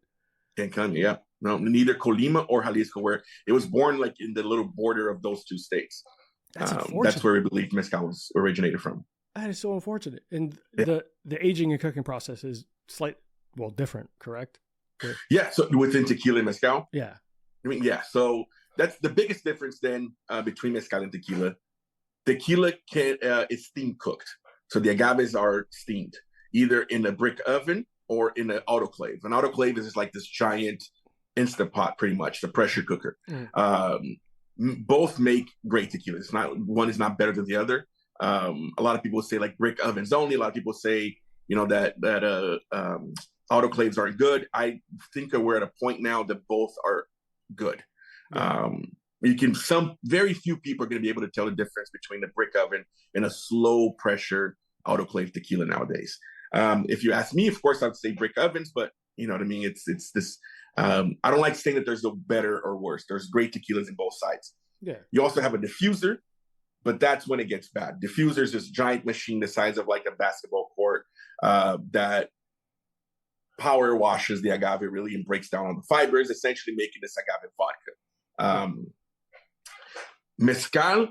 Can't claim it, yeah. No, neither Colima or Jalisco, where it was born like in the little border of those 2 states. That's where we believe mezcal was originated from. That is so unfortunate. And yeah. the aging and cooking process is different, correct? Yeah, so within tequila and mezcal? Yeah. I mean, yeah, so that's the biggest difference then between mezcal and tequila. Tequila is steam cooked. So the agaves are steamed, either in a brick oven or in an autoclave. An autoclave is like this giant Instapot, pretty much, the pressure cooker. Both make great tequila. One is not better than the other. A lot of people say like brick ovens only. A lot of people say, that autoclaves aren't good. I think we're at a point now that both are good. Very few people are going to be able to tell the difference between a brick oven and a slow pressure autoclave tequila nowadays. If you ask me, of course, I'd say brick ovens, but you know what I mean? It's this, I don't like saying that there's no better or worse. There's great tequilas in both sides. Yeah. You also have a diffuser, but that's when it gets bad. Diffuser is this giant machine the size of like a basketball court that power washes the agave really and breaks down on the fibers, essentially making this agave vodka. Mezcal,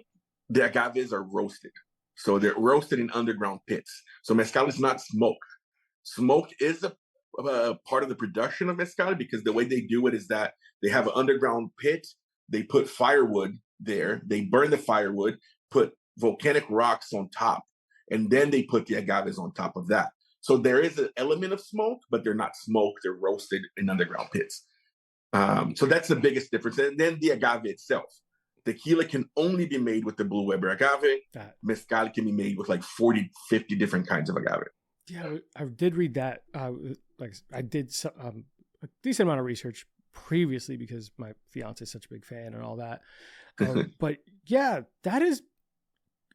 the agaves are roasted. So they're roasted in underground pits. So mezcal is not smoked. Smoke is a part of the production of mezcal, because the way they do it is that they have an underground pit. They put firewood there. They burn the firewood, put volcanic rocks on top, and then they put the agaves on top of that. So there is an element of smoke, but they're not smoked. They're roasted in underground pits. So that's the biggest difference. And then the agave itself. Tequila can only be made with the Blue Weber agave. Mezcal can be made with like 40, 50 different kinds of agave. Yeah, I did read that. I did a decent amount of research previously because my fiance is such a big fan and all that. But yeah, that is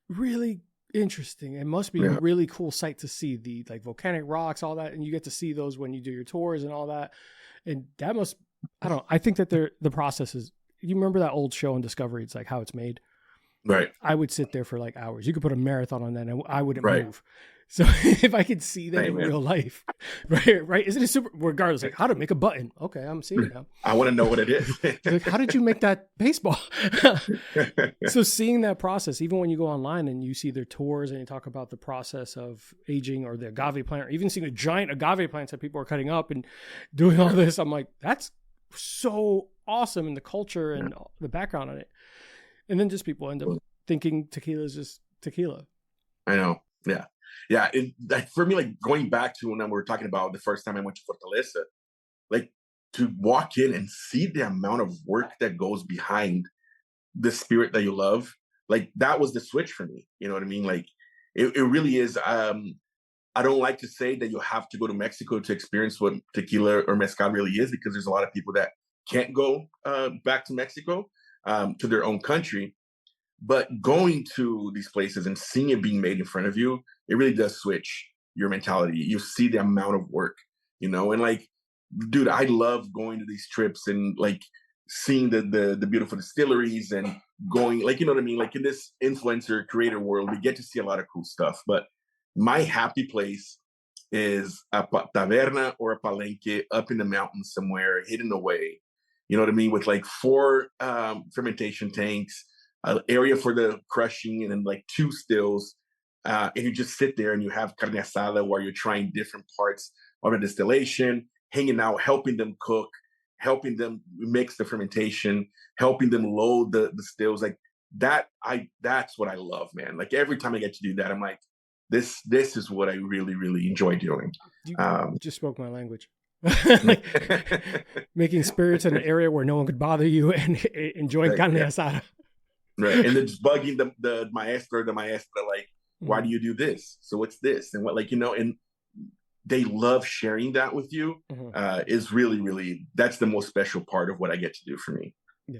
really interesting. It must be a really cool sight to see the like volcanic rocks, all that, and you get to see those when you do your tours and all that. And that must, I think that the process is. You remember that old show on Discovery? It's like How It's Made. Right. I would sit there for like hours. You could put a marathon on that and I wouldn't move. So if I could see that in real life, right? Isn't it super, regardless, like how to make a button. Okay, I'm seeing it now. I want to know what it is. Like, how did you make that baseball? So seeing that process, even when you go online and you see their tours and you talk about the process of aging or the agave plant, or even seeing the giant agave plants that people are cutting up and doing all this, I'm like, that's so awesome, in the culture and the background on it. And then just people end up thinking tequila is just tequila. I know. Yeah. Yeah. For me, like going back to when we were talking about the first time I went to Fortaleza, like to walk in and see the amount of work that goes behind the spirit that you love, like that was the switch for me. You know what I mean? Like it really is. I don't like to say that you have to go to Mexico to experience what tequila or mezcal really is, because there's a lot of people that can't go back to Mexico, to their own country. But going to these places and seeing it being made in front of you, it really does switch your mentality. You see the amount of work, and like, dude, I love going to these trips and like seeing the beautiful distilleries and going, like, you know what I mean? Like in this influencer creator world, we get to see a lot of cool stuff. But my happy place is a taverna or a palenque up in the mountains somewhere, hidden away. You know what I mean? With like 4 fermentation tanks, an area for the crushing, and then like 2 stills. And you just sit there and you have carne asada where you're trying different parts of the distillation, hanging out, helping them cook, helping them mix the fermentation, helping them load the stills. Like that, that's what I love, man. Like every time I get to do that, I'm like, this is what I really, really enjoy doing. You just spoke my language. Like, making spirits in an area where no one could bother you and enjoying carne asada. Right. And then just bugging the maestra, like, why do you do this? So what's this? And what, like, and they love sharing that with you. Is really, really, that's the most special part of what I get to do for me. Yeah.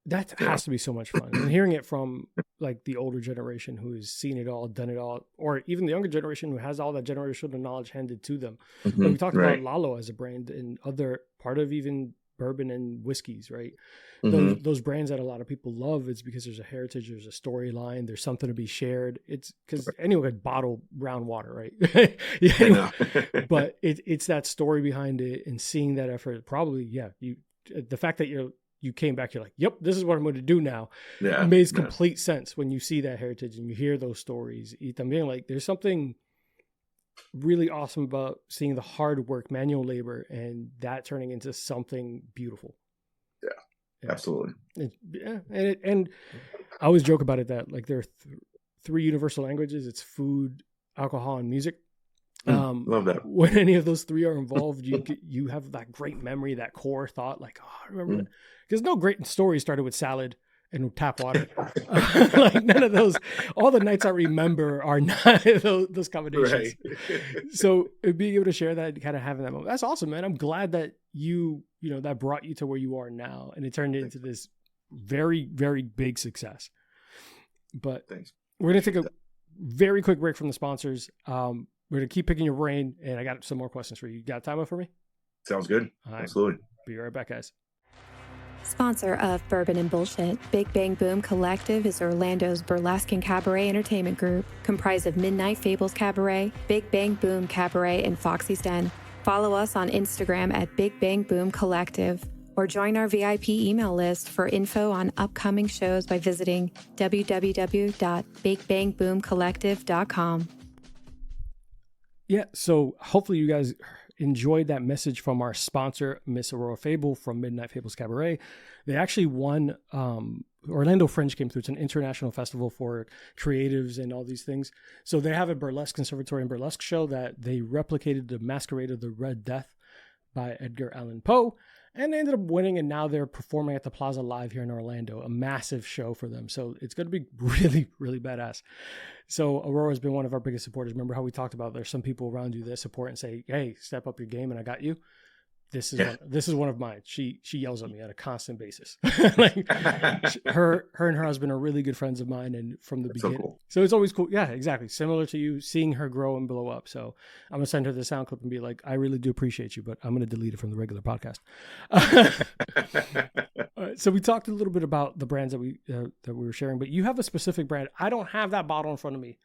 That has to be so much fun. And hearing it from like the older generation who's seen it all, done it all, or even the younger generation who has all that generational knowledge handed to them. Mm-hmm. Like we talked Right. about Lalo as a brand and other part of even bourbon and whiskeys, right? Mm-hmm. Those brands that a lot of people love, it's because there's a heritage, there's a storyline, there's something to be shared. It's because anyone could bottle brown water, right? Yeah, anyway, but it's that story behind it and seeing that effort. Probably, the fact that you came back, you're like, yep, this is what I'm going to do now. Yeah, it makes complete sense when you see that heritage and you hear those stories. I'm being like, there's something really awesome about seeing the hard work, manual labor, and that turning into something beautiful. Yeah, absolutely. And I always joke about it that like there are three universal languages. It's food, alcohol, and music. Love that. When any of those three are involved, you have that great memory, that core thought, like, oh, I remember that. Because no great story started with salad and tap water. Like none of those, all the nights I remember are not those combinations. Right. So being able to share that, kind of having that moment, that's awesome, man. I'm glad that that brought you to where you are now, and it turned into this very, very big success. But we're going to take a very quick break from the sponsors. We're going to keep picking your brain, and I got some more questions for you. You got time up for me? Sounds good. Right. Absolutely. Be right back, guys. Sponsor of Bourbon and Bullshit, Big Bang Boom Collective is Orlando's burlesque and cabaret entertainment group, comprised of Midnight Fables Cabaret, Big Bang Boom Cabaret, and Foxy's Den. Follow us on Instagram at Big Bang Boom Collective, or join our VIP email list for info on upcoming shows by visiting www.bigbangboomcollective.com. Yeah, so hopefully you guys enjoyed that message from our sponsor, Miss Aurora Fable from Midnight Fables Cabaret. They actually won, Orlando Fringe came through. It's an international festival for creatives and all these things. So they have a burlesque conservatory and burlesque show that they replicated the Masquerade of the Red Death by Edgar Allan Poe. And they ended up winning, and now they're performing at the Plaza Live here in Orlando, a massive show for them. So it's going to be really, really badass. So Aurora has been one of our biggest supporters. Remember how we talked about there's some people around you that support and say, hey, step up your game and I got you. This is one of mine. She yells at me on a constant basis. Like her and her husband are really good friends of mine, and from the beginning. So cool. So it's always cool. Yeah, exactly. Similar to you, seeing her grow and blow up. So I'm gonna send her the sound clip and be like, I really do appreciate you, but I'm gonna delete it from the regular podcast. All right, so we talked a little bit about the brands that we were sharing, but you have a specific brand. I don't have that bottle in front of me,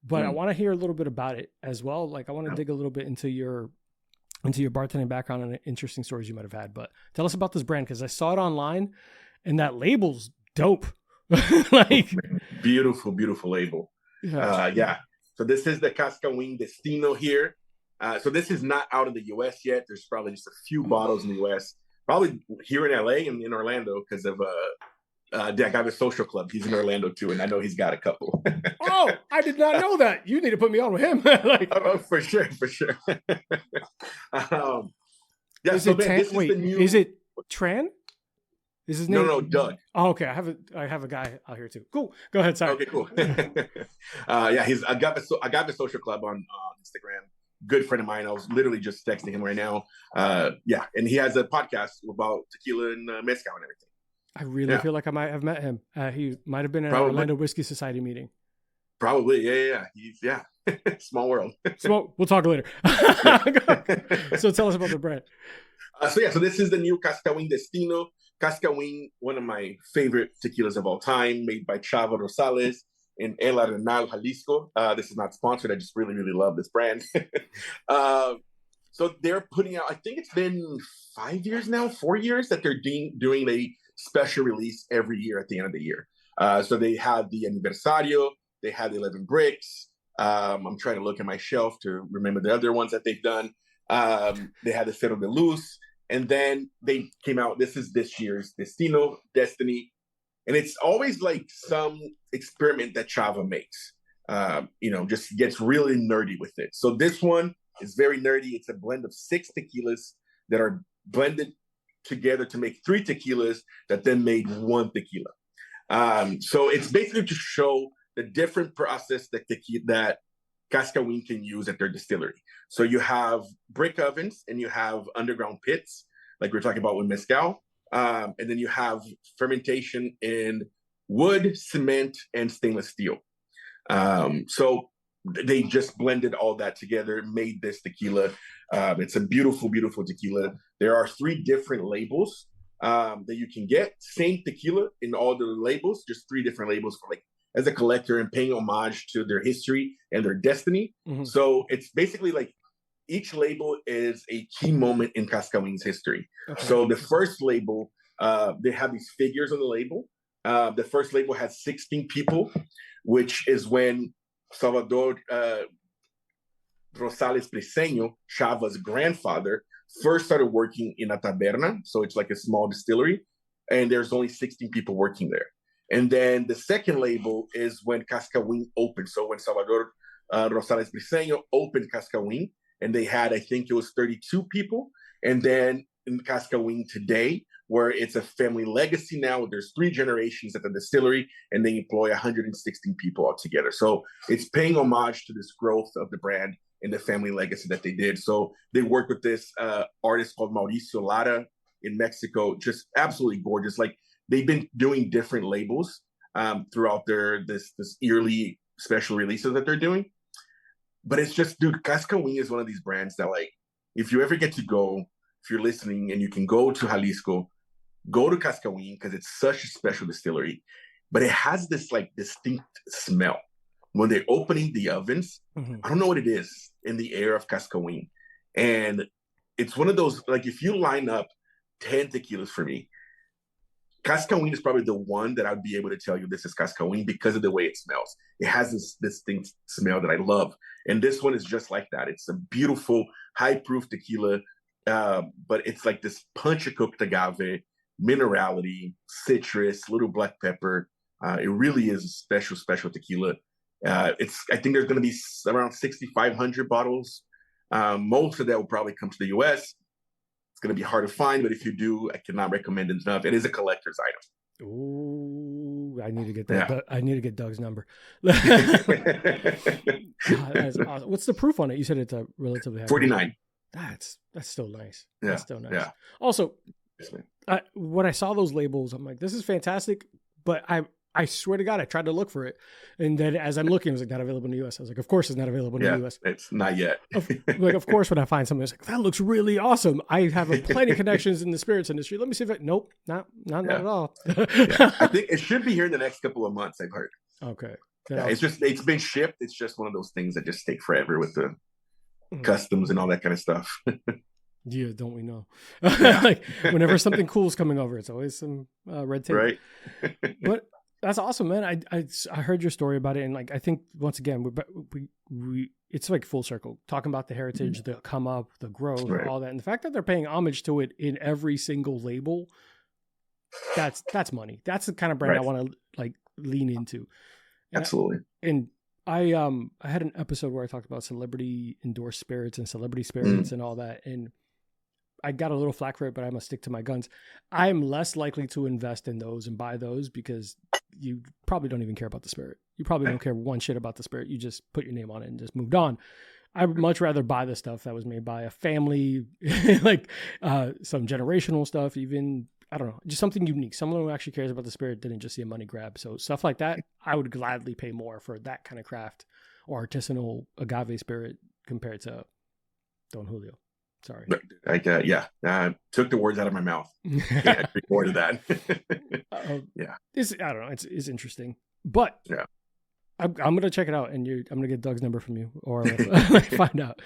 but I want to hear a little bit about it as well. Like I want to dig a little bit into your bartending background and interesting stories you might have had. But tell us about this brand, because I saw it online and that label's dope. Like beautiful label. Yeah. So this is the Cascawín Destino here. So this is not out of the US yet. There's probably just a few bottles in the US, probably here in LA and in Orlando, because of the Agave Social Club. He's in Orlando too, and I know he's got a couple. Oh, I did not know that. You need to put me on with him. Like, for sure. Yeah. Is it Tran? Is his name? No, Doug. Oh, okay. I have a guy out here too. Cool. Go ahead. Sorry. Okay, cool. Yeah, he's Agave Social Club on Instagram. Good friend of mine. I was literally just texting him right now. Yeah, and he has a podcast about tequila and mezcal and everything. I really feel like I might have met him. He might have been at an Orlando Whiskey Society meeting. Probably, yeah. He's small world. We'll talk later. So tell us about the brand. So this is the new Cascawín Destino. Cascawín, one of my favorite tequilas of all time, made by Chava Rosales in El Arenal, Jalisco. This is not sponsored. I just really, really love this brand. So they're putting out, I think it's been 4 years that they're doing a special release every year at the end of the year. So they have the Aniversario, they have the 11 Bricks. I'm trying to look at my shelf to remember the other ones that they've done. They had the Cero de Luz, and then they came out, this is this year's Destiny. And it's always like some experiment that Chava makes, just gets really nerdy with it. So this one is very nerdy. It's a blend of 6 tequilas that are blended together to make 3 tequilas that then made 1 tequila. So it's basically to show the different process that Cascawín can use at their distillery. So you have brick ovens and you have underground pits, like we're talking about with mezcal. And then you have fermentation in wood, cement, and stainless steel. So they just blended all that together, made this tequila. It's a beautiful, beautiful tequila. There are 3 different labels that you can get. Same tequila in all the labels, just 3 different labels for like as a collector and paying homage to their history and their destiny. Mm-hmm. So it's basically like each label is a key moment in Cascawín's history. Okay. So the first label, they have these figures on the label. The first label has 16 people, which is when Salvador Rosales Briceño, Chava's grandfather, first started working in a taberna. So it's like a small distillery, and there's only 16 people working there. And then the second label is when Cascawín opened. So when Salvador Rosales Briceño opened Cascawín, and they had, I think it was 32 people. And then in Cascawín today, where it's a family legacy now, there's 3 generations at the distillery, and they employ 116 people altogether. So it's paying homage to this growth of the brand and the family legacy that they did. So they worked with this artist called Mauricio Lara in Mexico, just absolutely gorgeous. Like, they've been doing different labels throughout this yearly special releases that they're doing. But it's just, dude, Cascawín is one of these brands that, like, if you ever get to go, if you're listening and you can go to Jalisco, go to Cascawín, because it's such a special distillery. But it has this, like, distinct smell. When they're opening the ovens, mm-hmm. I don't know what it is in the air of Cascawín. And it's one of those, like, if you line up 10 tequilas for me, Cascawín is probably the one that I'd be able to tell you this is Cascawín because of the way it smells. It has this distinct smell that I love. And this one is just like that. It's a beautiful, high-proof tequila, but it's like this punch-cooked agave, minerality, citrus, little black pepper. It really is a special, special tequila. I think there's going to be around 6,500 bottles. Most of that will probably come to the U.S. It's going to be hard to find, but if you do, I cannot recommend it enough. It is a collector's item. Ooh, I need to get that. Yeah. I need to get Doug's number. God, that's awesome. What's the proof on it? You said it's a relatively high 49. That's still nice. Yeah. That's still nice. Yeah. Also, when I saw those labels, I'm like, this is fantastic, but I swear to God, I tried to look for it. And then as I'm looking, it was like, not available in the U.S. I was like, of course it's not available in the U.S. It's not yet. Of course, when I find something, it's like, that looks really awesome. I have plenty of connections in the spirits industry. Let me see if nope, not at all. I think it should be here in the next couple of months, I've heard. Okay. Yeah, it's been shipped. It's just one of those things that just take forever with the customs and all that kind of stuff. Yeah, don't we know? Like, whenever something cool is coming over, it's always some red tape. Right. But that's awesome, man. I heard your story about it, and like, I think once again we it's like full circle, talking about the heritage, the come up, the growth, right. All that, and the fact that they're paying homage to it in every single label. That's money. That's the kind of brand right. I want to like lean into. And absolutely. And I had an episode where I talked about celebrity endorsed spirits and celebrity spirits and all that, and I got a little flack for it, but I'm gonna stick to my guns. I am less likely to invest in those and buy those because you probably don't even care about the spirit. You probably don't care one shit about the spirit. You just put your name on it and just moved on. I would much rather buy the stuff that was made by a family, like some generational stuff, even, I don't know, just something unique. Someone who actually cares about the spirit, didn't just see a money grab. So stuff like that, I would gladly pay more for that kind of craft or artisanal agave spirit compared to Don Julio. Sorry. Took the words out of my mouth. Can't agree more to that. Yeah. I don't know. It's interesting, but yeah, I'm going to check it out, and I'm going to get Doug's number from you, or find out.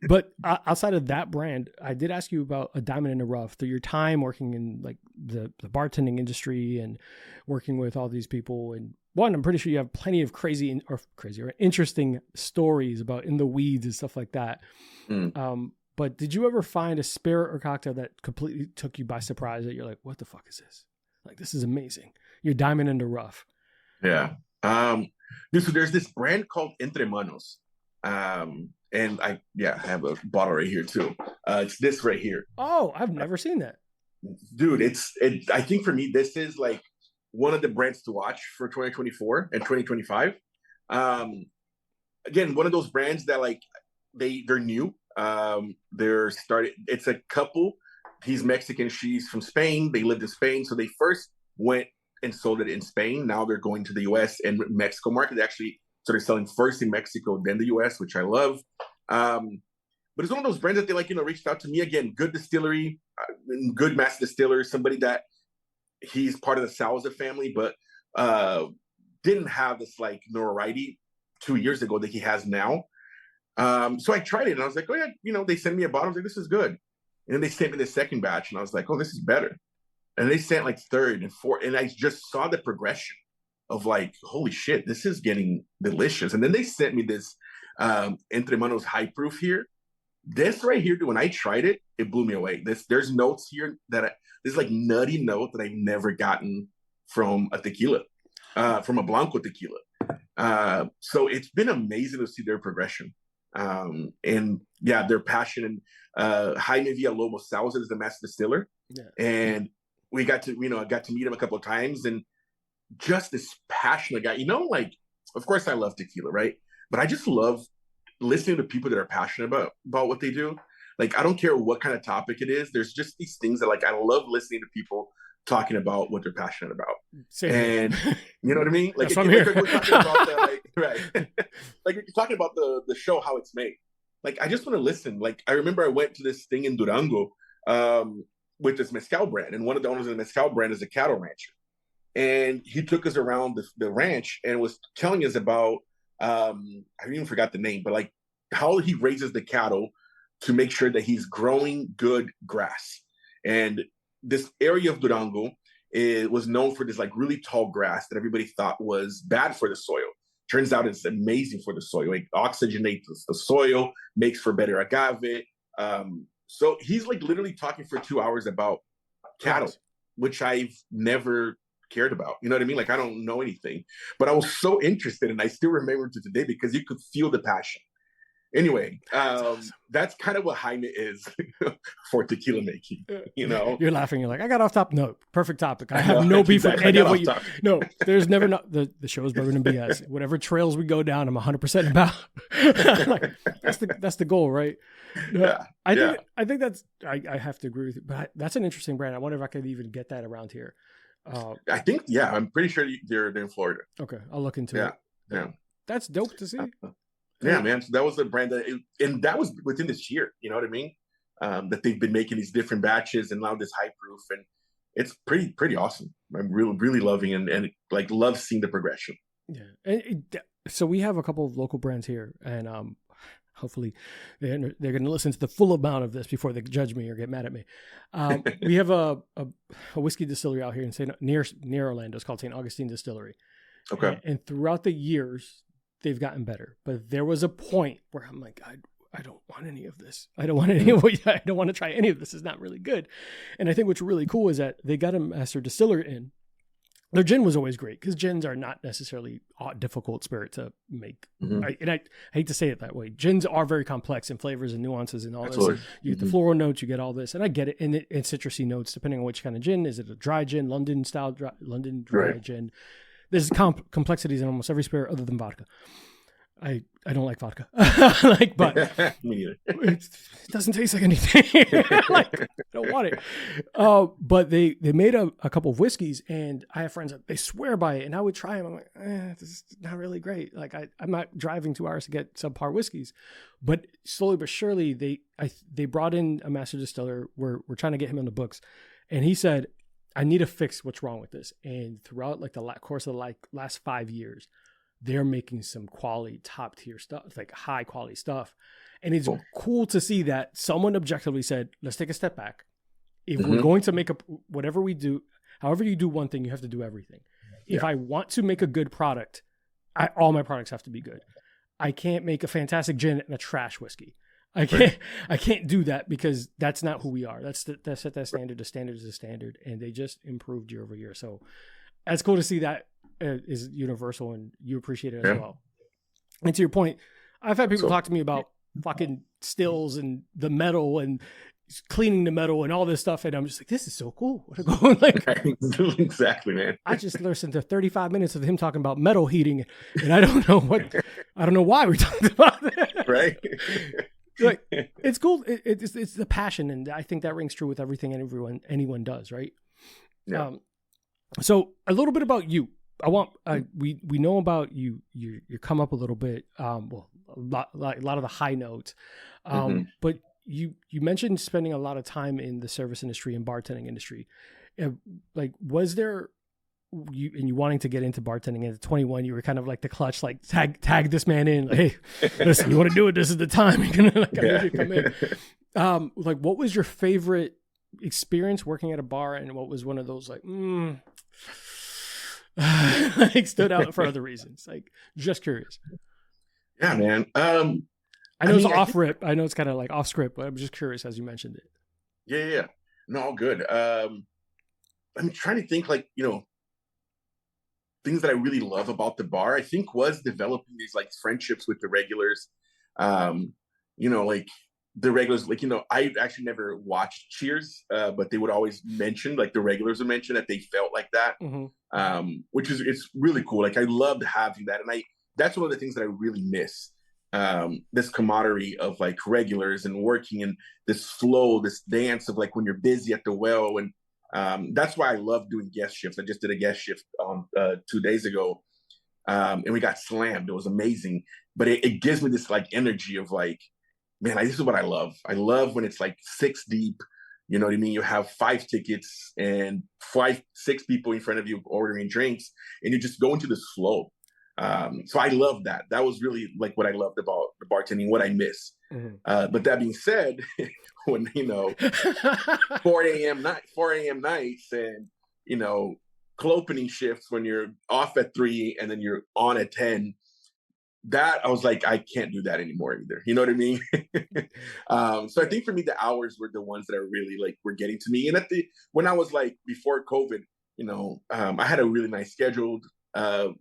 But outside of that brand, I did ask you about a diamond in the rough through your time working in like the bartending industry and working with all these people. And one, I'm pretty sure you have plenty of crazy or interesting stories about in the weeds and stuff like that. But did you ever find a spirit or cocktail that completely took you by surprise that you're like, what the fuck is this? Like, this is amazing. You're diamond in the rough. Yeah. So there's this brand called Entre Manos. And I have a bottle right here too. It's this right here. Oh, I've never seen that. Dude, I think for me, this is like one of the brands to watch for 2024 and 2025. Again, one of those brands that like, they're new. It's a couple he's Mexican. She's from Spain. They lived in Spain. So they first went and sold it in Spain. Now they're going to the US and Mexico market. They actually started selling first in Mexico, then the US, which I love. But it's one of those brands that they reached out to me again. Good distillery, good master distiller, somebody that he's part of the Salza family, but didn't have this notoriety 2 years ago that he has now. So I tried it and I was like, oh yeah, they sent me a bottle. I was like, this is good. And then they sent me the second batch and I was like, oh, this is better. And they sent third and fourth. And I just saw the progression of holy shit, this is getting delicious. And then they sent me this Entre Manos high proof here. This right here, when I tried it, it blew me away. There's notes here there's nutty note that I've never gotten from a tequila, from a Blanco tequila. So it's been amazing to see their progression. And yeah, their passion. And Jaime Villalobos Salza is the master distiller. Yeah. And we got to, I got to meet him a couple of times, and just this passionate guy, of course I love tequila, right? But I just love listening to people that are passionate about what they do. I don't care what kind of topic it is. There's just these things that I love listening to people talking about what they're passionate about. Same. And you know what I mean? Yes, I'm here. We're talking about the, right. You're talking about the show, how it's made. I just want to listen. I remember I went to this thing in Durango with this mezcal brand, and one of the owners of the mezcal brand is a cattle rancher. And he took us around the ranch and was telling us about, I even forgot the name, but how he raises the cattle to make sure that he's growing good grass. And this area of Durango was known for this really tall grass that everybody thought was bad for the soil. Turns out it's amazing for the soil. It oxygenates the soil, makes for better agave. So he's literally talking for 2 hours about cattle, which I've never cared about. You know what I mean? I don't know anything, but I was so interested, and I still remember to today because you could feel the passion. Anyway, that's kind of what Jaime is for tequila making. You're laughing. You're like, I got off top. No, perfect topic. I have no beef with any of what you. No, there's never not the show is Bourbon and BS. Whatever trails we go down, I'm 100% about. That's the goal, right? Yeah. I think that's. I have to agree with you, but that's an interesting brand. I wonder if I could even get that around here. I think I'm pretty sure they're in Florida. Okay, I'll look into it. Yeah, that's dope to see. Yeah, man. So that was the brand and that was within this year. You know what I mean? That they've been making these different batches and now this high proof, and it's pretty awesome. I'm really loving and love seeing the progression. Yeah, and so we have a couple of local brands here, and hopefully they're going to listen to the full amount of this before they judge me or get mad at me. We have a whiskey distillery out here near Orlando. It's called St. Augustine Distillery. Okay, and throughout the years, they've gotten better, but there was a point where I'm like, I don't want any of this. I don't want I don't want to try any of this. It's not really good. And I think what's really cool is that they got a master distiller in. Their gin was always great because gins are not necessarily a difficult spirit to make. Mm-hmm. I hate to say it that way. Gins are very complex in flavors and nuances and all Absolutely. this. You get the floral notes, you get all this, and I get it. And citrusy notes, depending on which kind of gin. Is it a dry gin, London dry right. gin? There's complexities in almost every spirit other than vodka. I don't like vodka, but me neither. It doesn't taste like anything. I don't want it. But they made a couple of whiskeys, and I have friends that they swear by it, and I would try them. I'm like, this is not really great. I'm not driving 2 hours to get subpar whiskeys, but slowly but surely they brought in a master distiller. We're trying to get him on the books, and he said, I need to fix what's wrong with this. And throughout the course of the last 5 years, they're making some quality, top tier stuff, high quality stuff. And it's cool to see that someone objectively said, let's take a step back. If we're going to make whatever we do, however you do one thing, you have to do everything. Yeah. If I want to make a good product, all my products have to be good. I can't make a fantastic gin and a trash whiskey. I can't do that because that's not who we are. That's set that standard. The standard is a standard, and they just improved year over year. So it's cool to see that is universal, and you appreciate it as well. And to your point, I've had people talk to me about fucking stills and the metal and cleaning the metal and all this stuff, and I'm just like, this is so cool. Exactly, man. I just listened to 35 minutes of him talking about metal heating, and I don't know why we talked about that. Right. Like, it's cool. It's the passion, and I think that rings true with everything and anyone does, right? Yeah. So a little bit about you. We know about you. You come up a little bit. Well, a lot of the high notes. But you mentioned spending a lot of time in the service industry and bartending industry. Like, was there you wanting to get into bartending at 21? You were kind of like the clutch, like tag this man in. Like, hey, listen, you want to do it? This is the time. You're gonna come in. Like, what was your favorite experience working at a bar, and what was one of those like like stood out for other reasons? Like, just curious. Yeah, man. I know it's off rip. I know it's kind of like off script, but I'm just curious as you mentioned it. Yeah. No, all good. I'm trying to think, like, things that I really love about the bar, I think, was developing these like friendships with the regulars. Like the regulars, like, I actually never watched Cheers, but they would always mention, like the regulars would mention that they felt like that, which is, it's really cool. Like, I loved having that. And that's one of the things that I really miss. This camaraderie of like regulars and working in this flow, this dance of like when you're busy at the well. And that's why I love doing guest shifts. I just did a guest shift 2 days ago, and we got slammed. It was amazing, but it gives me this like energy of like, man, this is what I love. I love when it's like 6 deep. You know what I mean? You have 5 tickets and 6 people in front of you ordering drinks, and you just go into this flow. So I love that. That was really like what I loved about the bartending, what I miss. But that being said, when 4 a.m. nights and cold opening shifts when you're off at 3 and then you're on at 10, that I was like, I can't do that anymore either. You know what I mean? So I think for me, the hours were the ones that are really like were getting to me. And when I was like before COVID, I had a really nice schedule.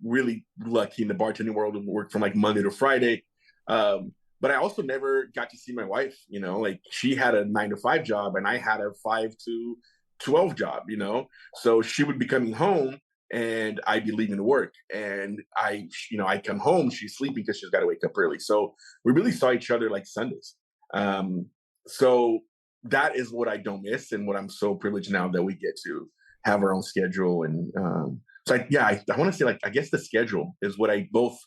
Really lucky in the bartending world to work from like Monday to Friday. But I also never got to see my wife, like she had a 9-to-5 job and I had a 5 to 12 job, so she would be coming home and I'd be leaving to work, and I come home, she's sleeping because she's got to wake up early. So we really saw each other like Sundays. So that is what I don't miss, and what I'm so privileged now that we get to have our own schedule. And so I want to say, like, I guess the schedule is what I both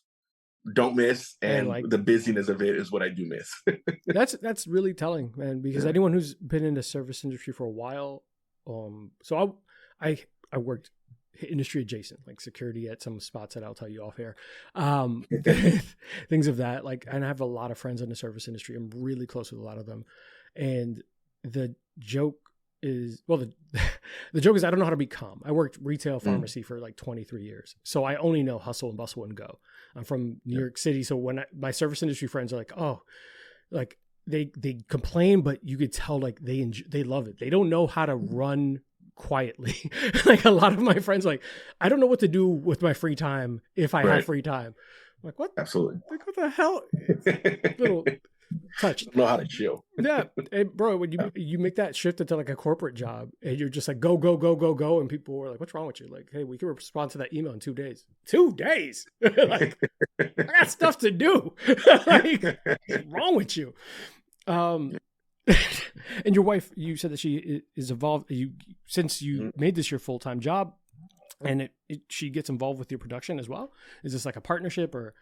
don't miss, and like, the busyness of it is what I do miss. That's really telling, man, because anyone who's been in the service industry for a while, so I worked industry adjacent, like security at some spots that I'll tell you off air, things of that, like, and I have a lot of friends in the service industry. I'm really close with a lot of them, and the joke is, the joke is I don't know how to be calm. I worked retail pharmacy for like 23 years. So I only know hustle and bustle and go. I'm from New York City. So when my service industry friends are like, oh, like they complain, but you could tell like they love it. They don't know how to run quietly. Like a lot of my friends, like, I don't know what to do with my free time if I have free time. I'm like, what? Absolutely. Like, what the hell? Little touch. Know how to chill. Yeah. Hey, bro, when you make that shift into like a corporate job and you're just like, go, go, go, go, go. And people were like, what's wrong with you? Like, hey, we can respond to that email in 2 days. 2 days? Like, I got stuff to do. Like, what's wrong with you? And your wife, you said that she is involved. Since you made this your full-time job, and she gets involved with your production as well. Is this like a partnership or?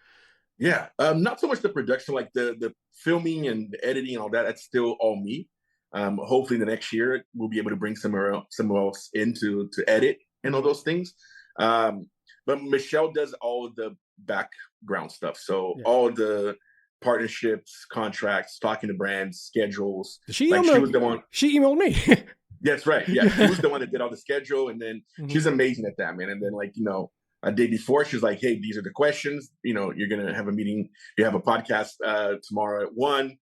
Yeah, not so much the production, like the filming and the editing and all that. That's still all me. Hopefully, the next year we'll be able to bring someone else in to edit and all those things. But Michelle does all of the background stuff. So all the partnerships, contracts, talking to brands, schedules. She was the one. She emailed me. That's right. Yeah, she was the one that did all the schedule, and then she's amazing at that, man. And then, like, a day before, she's like, "Hey, these are the questions. You're gonna have a meeting. You have a podcast tomorrow at 1."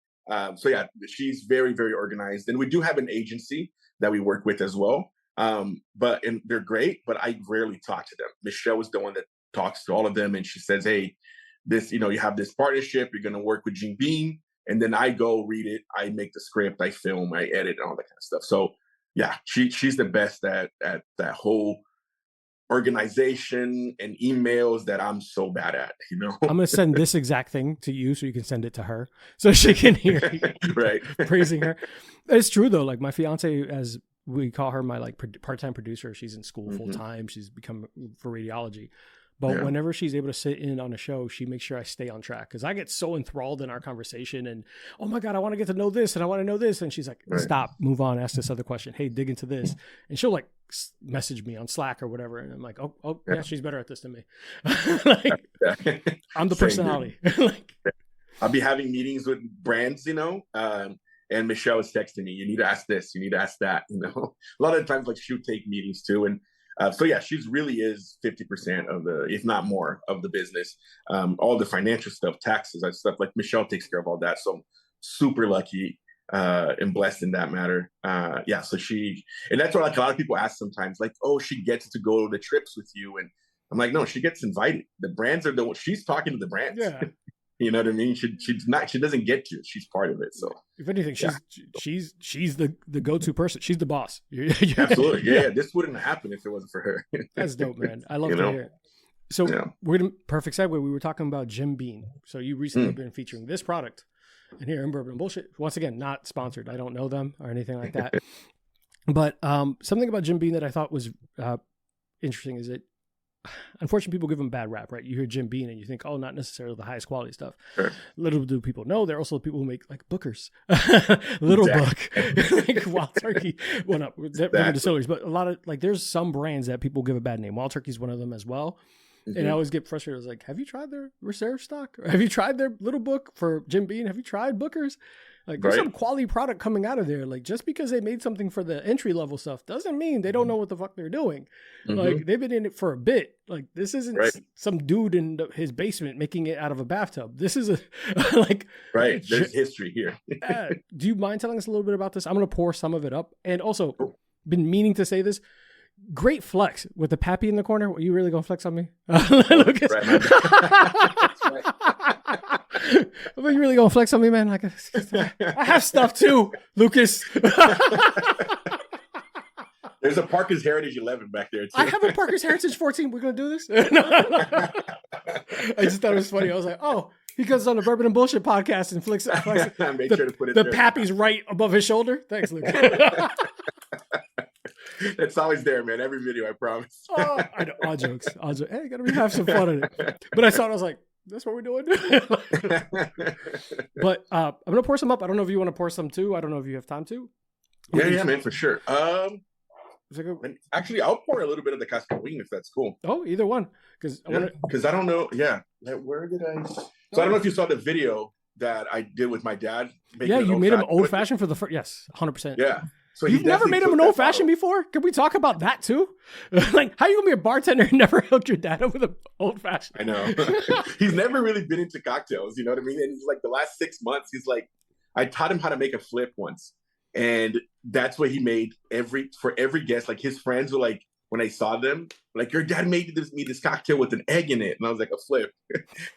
So yeah, she's very, very organized, and we do have an agency that we work with as well. But they're great, but I rarely talk to them. Michelle is the one that talks to all of them, and she says, "Hey, this, you have this partnership. You're gonna work with Gene Bean," and then I go read it. I make the script. I film. I edit, and all that kind of stuff. So yeah, she's the best at that whole organization and emails that I'm so bad at, you know. I'm gonna send this exact thing to you so you can send it to her so she can hear you Right. praising her. It's true though. Like my fiance, as we call her, my like part-time producer, she's in school full time. She's become for radiology. But whenever she's able to sit in on a show, she makes sure I stay on track because I get so enthralled in our conversation and, oh my God, I want to get to know this and I want to know this. And she's like, stop, move on, ask this other question. Hey, dig into this. And she'll like message me on Slack or whatever. And I'm like, oh yeah, she's better at this than me. Like, I'm the personality. Like, I'll be having meetings with brands, you know, and Michelle is texting me, you need to ask this, you need to ask that, you know. A lot of times, like, she'll take meetings too. And so yeah, she's really is 50% of the, if not more, of the business. All the financial stuff, taxes, and stuff, like Michelle takes care of all that. So I'm super lucky and blessed in that matter. Yeah, so and that's what like a lot of people ask sometimes, like, oh, she gets to go to the trips with you, and I'm like, no, she gets invited. The brands are she's talking to the brands. Yeah. You know what I mean? She doesn't get to. She's part of it. So if anything, she's the go-to person. She's the boss. Absolutely. Yeah. This wouldn't happen if it wasn't for her. That's dope, man. I love to hear it. So we're in perfect segue. We were talking about Jim Beam. So you recently have been featuring this product and here in Bourbon and Bullshit. Once again, not sponsored. I don't know them or anything like that. But something about Jim Beam that I thought was interesting is that unfortunately people give them bad rap, right? You hear Jim Beam and you think, oh, not necessarily the highest quality stuff. Sure. Little do people know there are also people who make like Bookers, Little Book, like Wild Turkey. Well, not different distilleries, but a lot of like there's some brands that people give a bad name. Wild Turkey is one of them as well. And I always get frustrated. I was like, have you tried their reserve stock? Or have you tried their Little Book for Jim Beam? Have you tried Bookers? Like there's some quality product coming out of there. Like just because they made something for the entry level stuff doesn't mean they don't know what the fuck they're doing. Like they've been in it for a bit. Like this isn't some dude in his basement making it out of a bathtub. This is a like There's history here. Do you mind telling us a little bit about this? I'm gonna pour some of it up. And also, been meaning to say this. Great flex with the pappy in the corner. Are you really gonna flex on me, Lucas? Are you really gonna flex on me, man? Like, I have stuff too, Lucas. There's a Parker's Heritage 11 back there too. I have a Parker's Heritage 14. We're gonna do this. I just thought it was funny. I was like, oh, he goes on the Bourbon and Bullshit podcast and flicks. I made sure to put it the pappy's right above his shoulder. Thanks, Lucas. It's always there, man. Every video, I promise. I know. All jokes. Hey, gotta have some fun in it. But I saw it, I was like, that's what we're doing. But I'm gonna pour some up. I don't know if you want to pour some too. I don't know if you have time to. Yeah, man, for sure. Actually, I'll pour a little bit of the Cascawín if that's cool. Oh, either one, because I don't know. Yeah, where did I? So I don't know if you saw the video that I did with my dad. Yeah, you made him old fashioned for the first. Yes, 100%. Yeah. So you've never made him an old fashioned before? Can we talk about that too? Like, how you gonna be a bartender and never hooked your dad up with an old fashioned? I know. He's never really been into cocktails, you know what I mean? And he's like the last 6 months, he's like, I taught him how to make a flip once, and that's what he made for every guest. Like his friends were like, when I saw them, like, your dad made me this cocktail with an egg in it, and I was like, a flip.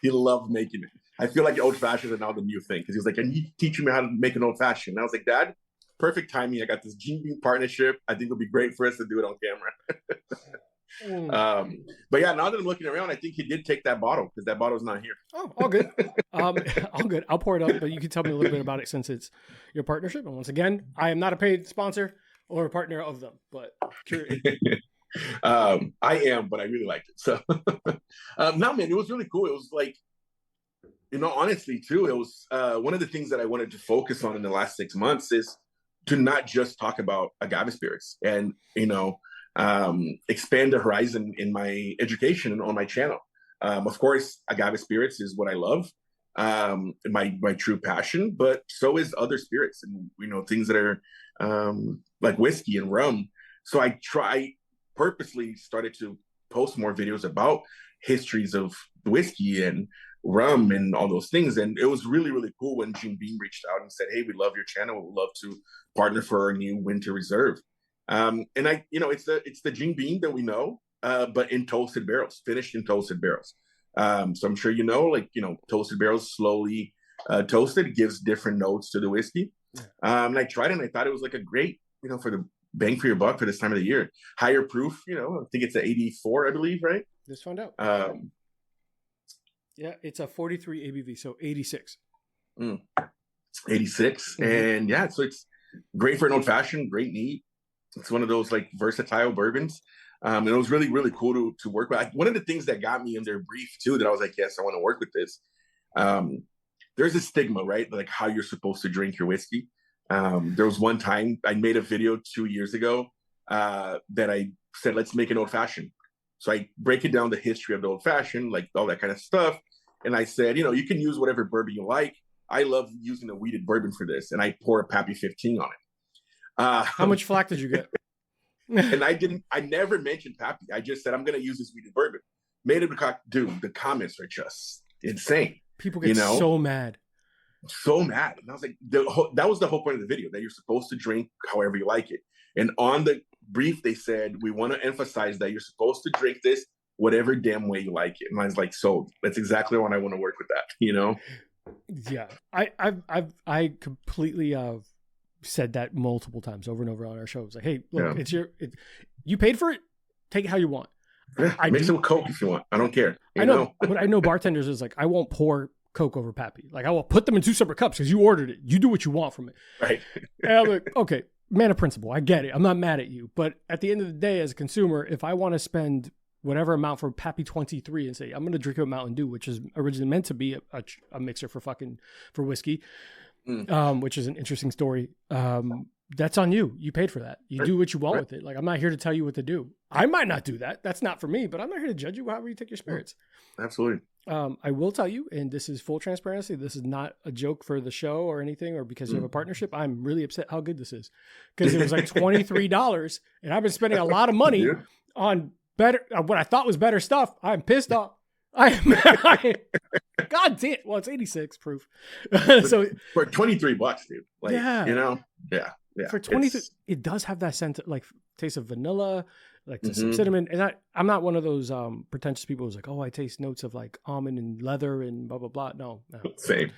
He loved making it. I feel like old fashions are now the new thing because he was like, "Can you teach me how to make an old fashioned?" And I was like, "Dad, perfect timing. I got this Jim Beam partnership. I think it'll be great for us to do it on camera." But yeah, now that I'm looking around, I think he did take that bottle because that bottle's not here. Oh, all good. All good. I'll pour it up, but you can tell me a little bit about it since it's your partnership. And once again, I am not a paid sponsor or a partner of them, but I am, but I really liked it. So no, man, it was really cool. It was like, you know, honestly too, it was one of the things that I wanted to focus on in the last 6 months is to not just talk about agave spirits and, you know, expand the horizon in my education and on my channel. Of course, agave spirits is what I love, my true passion, but so is other spirits and, you know, things that are like whiskey and rum. So I purposely started to post more videos about histories of whiskey and rum and all those things. And it was really, really cool when Jim Beam reached out and said, "Hey, we love your channel. We'd love to partner for our new winter reserve." And I, you know, it's the Jim Beam that we know, but in toasted barrels, finished in toasted barrels. So I'm sure, you know, like, you know, toasted barrels slowly toasted gives different notes to the whiskey. And I tried it and I thought it was like a great, you know, for the bang for your buck for this time of the year. Higher proof, I think it's an 84, I believe, right? Let's find out. Yeah, it's a 43 ABV, so 86. 86. And yeah, so it's great for an old fashioned, great neat. It's one of those like versatile bourbons. And it was really, really cool to work with. One of the things that got me in their brief too, that I was like, yes, I want to work with this. There's a stigma, right? Like how you're supposed to drink your whiskey. There was one time I made a video 2 years ago that I said, let's make an old fashioned. So I break it down the history of the old fashioned, like all that kind of stuff. And I said, you can use whatever bourbon you like. I love using a wheated bourbon for this. And I pour a Pappy 15 on it. How much flack did you get? And I never mentioned Pappy. I just said, I'm going to use this wheated bourbon. Made it because, dude, the comments are just insane. People get so mad. So mad. And I was like, that was the whole point of the video, that you're supposed to drink however you like it. And on the brief, they said, we want to emphasize that you're supposed to drink this whatever damn way you like it. And I was like, so that's exactly when I want to work with that, Yeah. I completely said that multiple times over and over on our shows. Like, hey, look, you paid for it. Take it how you want. Yeah, mix it with Coke if you want. I don't care. I know. But I know bartenders is like, I won't pour Coke over Pappy. Like, I will put them in 2 separate cups because you ordered it. You do what you want from it. Right. And I'm like, okay, man of principle. I get it. I'm not mad at you. But at the end of the day, as a consumer, if I want to spend whatever amount for Pappy 23 and say, I'm going to drink a Mountain Dew, which is originally meant to be a mixer for whiskey, which is an interesting story. That's on you. You paid for that. You do what you want with it. Like, I'm not here to tell you what to do. I might not do that. That's not for me, but I'm not here to judge you however you take your spirits. Absolutely. I will tell you, and this is full transparency, this is not a joke for the show or anything, or because you have a partnership. I'm really upset how good this is, because it was like $23 and I've been spending a lot of money on what I thought was better stuff. I'm pissed off. God damn. Well, it's 86 proof. So for $23, dude. Like, yeah. For 23, it does have that scent, like taste of vanilla, like some cinnamon. And I'm not one of those pretentious people who's like, oh, I taste notes of like almond and leather and blah, blah, blah. No. Same.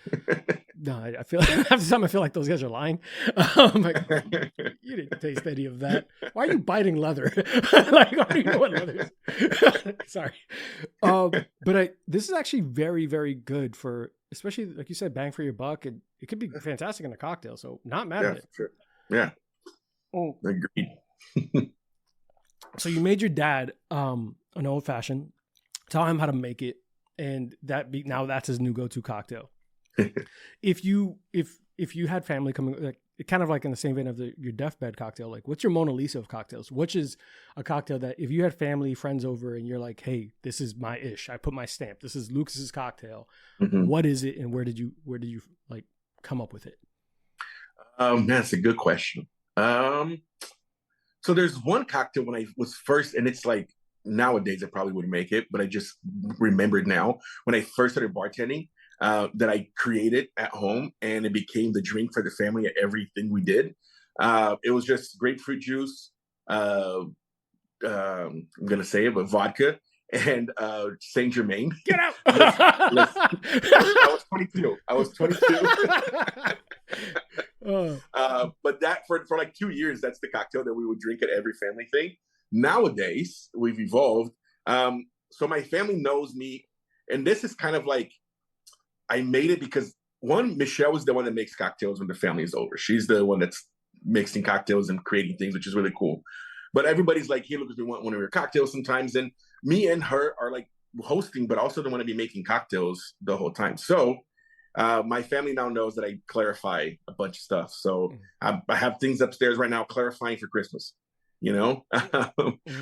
No, I feel half the time I feel like those guys are lying. I'm like, you didn't taste any of that. Why are you biting leather? Like, I don't even know what leather is. Sorry. But this is actually very, very good for, especially like you said, bang for your buck. And it could be fantastic in a cocktail. So not mad at it. Sure. Yeah. Oh, agreed. So you made your dad an old fashioned. Tell him how to make it, and now that's his new go-to cocktail. If you had family coming, like kind of like in the same vein of your Deathbed cocktail, like what's your Mona Lisa of cocktails? Which is a cocktail that if you had family, friends over, and you're like, hey, this is my ish. I put my stamp. This is Lucas's cocktail. What is it, and where did you like come up with it? That's a good question. So there's one cocktail when I was first, and it's like nowadays I probably wouldn't make it, but I just remembered now when I first started bartending that I created at home, and it became the drink for the family at everything we did. It was just grapefruit juice. I'm gonna say it, but vodka and Saint Germain. Get out! I was 22. But that for like 2 years, that's the cocktail that we would drink at every family thing. Nowadays, we've evolved. So my family knows me, and this is kind of like, I made it because Michelle is the one that makes cocktails when the family is over. She's the one that's mixing cocktails and creating things, which is really cool. But everybody's like, hey, look, we want one of your cocktails sometimes. And me and her are like hosting, but also don't want to be making cocktails the whole time. So my family now knows that I clarify a bunch of stuff. So I have things upstairs right now clarifying for Christmas,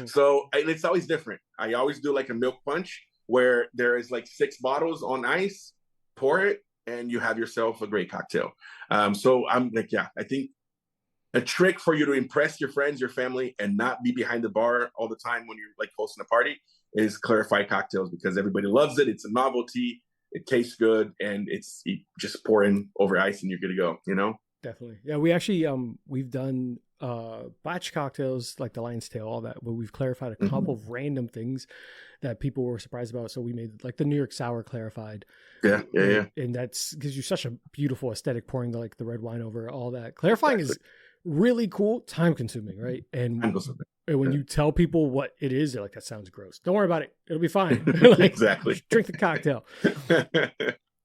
So it's always different. I always do like a milk punch where there is like 6 bottles on ice, pour it, and you have yourself a great cocktail. So I'm like, I think a trick for you to impress your friends, your family, and not be behind the bar all the time when you're like hosting a party is clarify cocktails, because everybody loves it. It's a novelty. It tastes good, and you just pour in over ice and you're good to go, Definitely. Yeah, we actually, we've done batch cocktails like the Lion's Tail, all that, but we've clarified a couple of random things that people were surprised about. So we made like the New York Sour clarified. Yeah. And that's gives you such a beautiful aesthetic, pouring the red wine over all that. Clarifying is really cool, time consuming, right? And when you tell people what it is, they're like, that sounds gross. Don't worry about it. It'll be fine. Like, exactly. Drink the cocktail.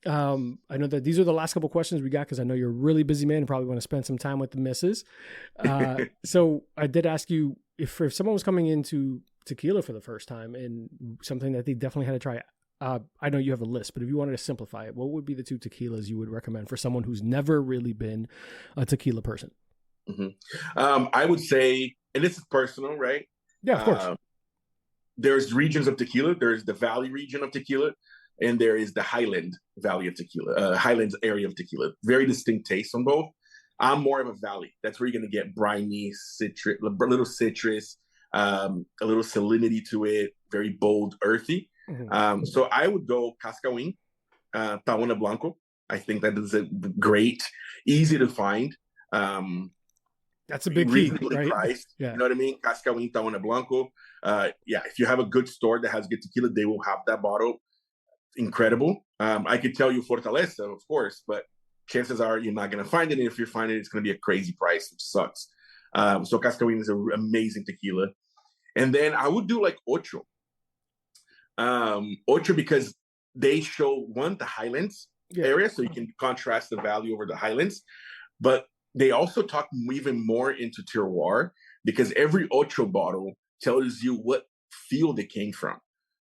I know that these are the last couple questions we got because I know you're a really busy man and probably want to spend some time with the missus. So I did ask you if someone was coming into tequila for the first time and something that they definitely had to try. I know you have a list, but if you wanted to simplify it, what would be the 2 tequilas you would recommend for someone who's never really been a tequila person? I would say, and this is personal, right? Yeah, of course. There's regions of tequila. There's the Valley region of tequila, and there is the Highland Valley of tequila, Highlands area of tequila. Very distinct taste on both. I'm more of a Valley. That's where you're going to get briny, citrus, a little citrus, a little salinity to it, very bold, earthy. So I would go Cascawín, Tahona Blanco. I think that is a great, easy to find. That's a big key, right? Priced, yeah. You know what I mean? Cascawín, Tahona Blanco. If you have a good store that has good tequila, they will have that bottle. Incredible. I could tell you Fortaleza, of course, but chances are you're not going to find it. And if you're finding it, it's going to be a crazy price, which sucks. So Cascawín is an amazing tequila. And then I would do like Ocho. Ocho because they show, one, the Highlands area, so you can contrast the value over the Highlands. But they also talk even more into terroir because every Ocho bottle tells you what field it came from.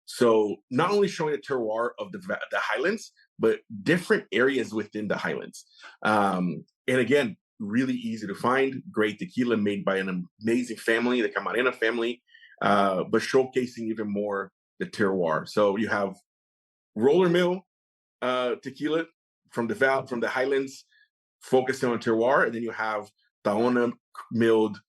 So not only showing the terroir of the Highlands, but different areas within the Highlands. And again, really easy to find. Great tequila made by an amazing family, the Camarena family, but showcasing even more the terroir. So you have roller mill tequila from the Highlands, focusing on terroir, and then you have Tahona milled,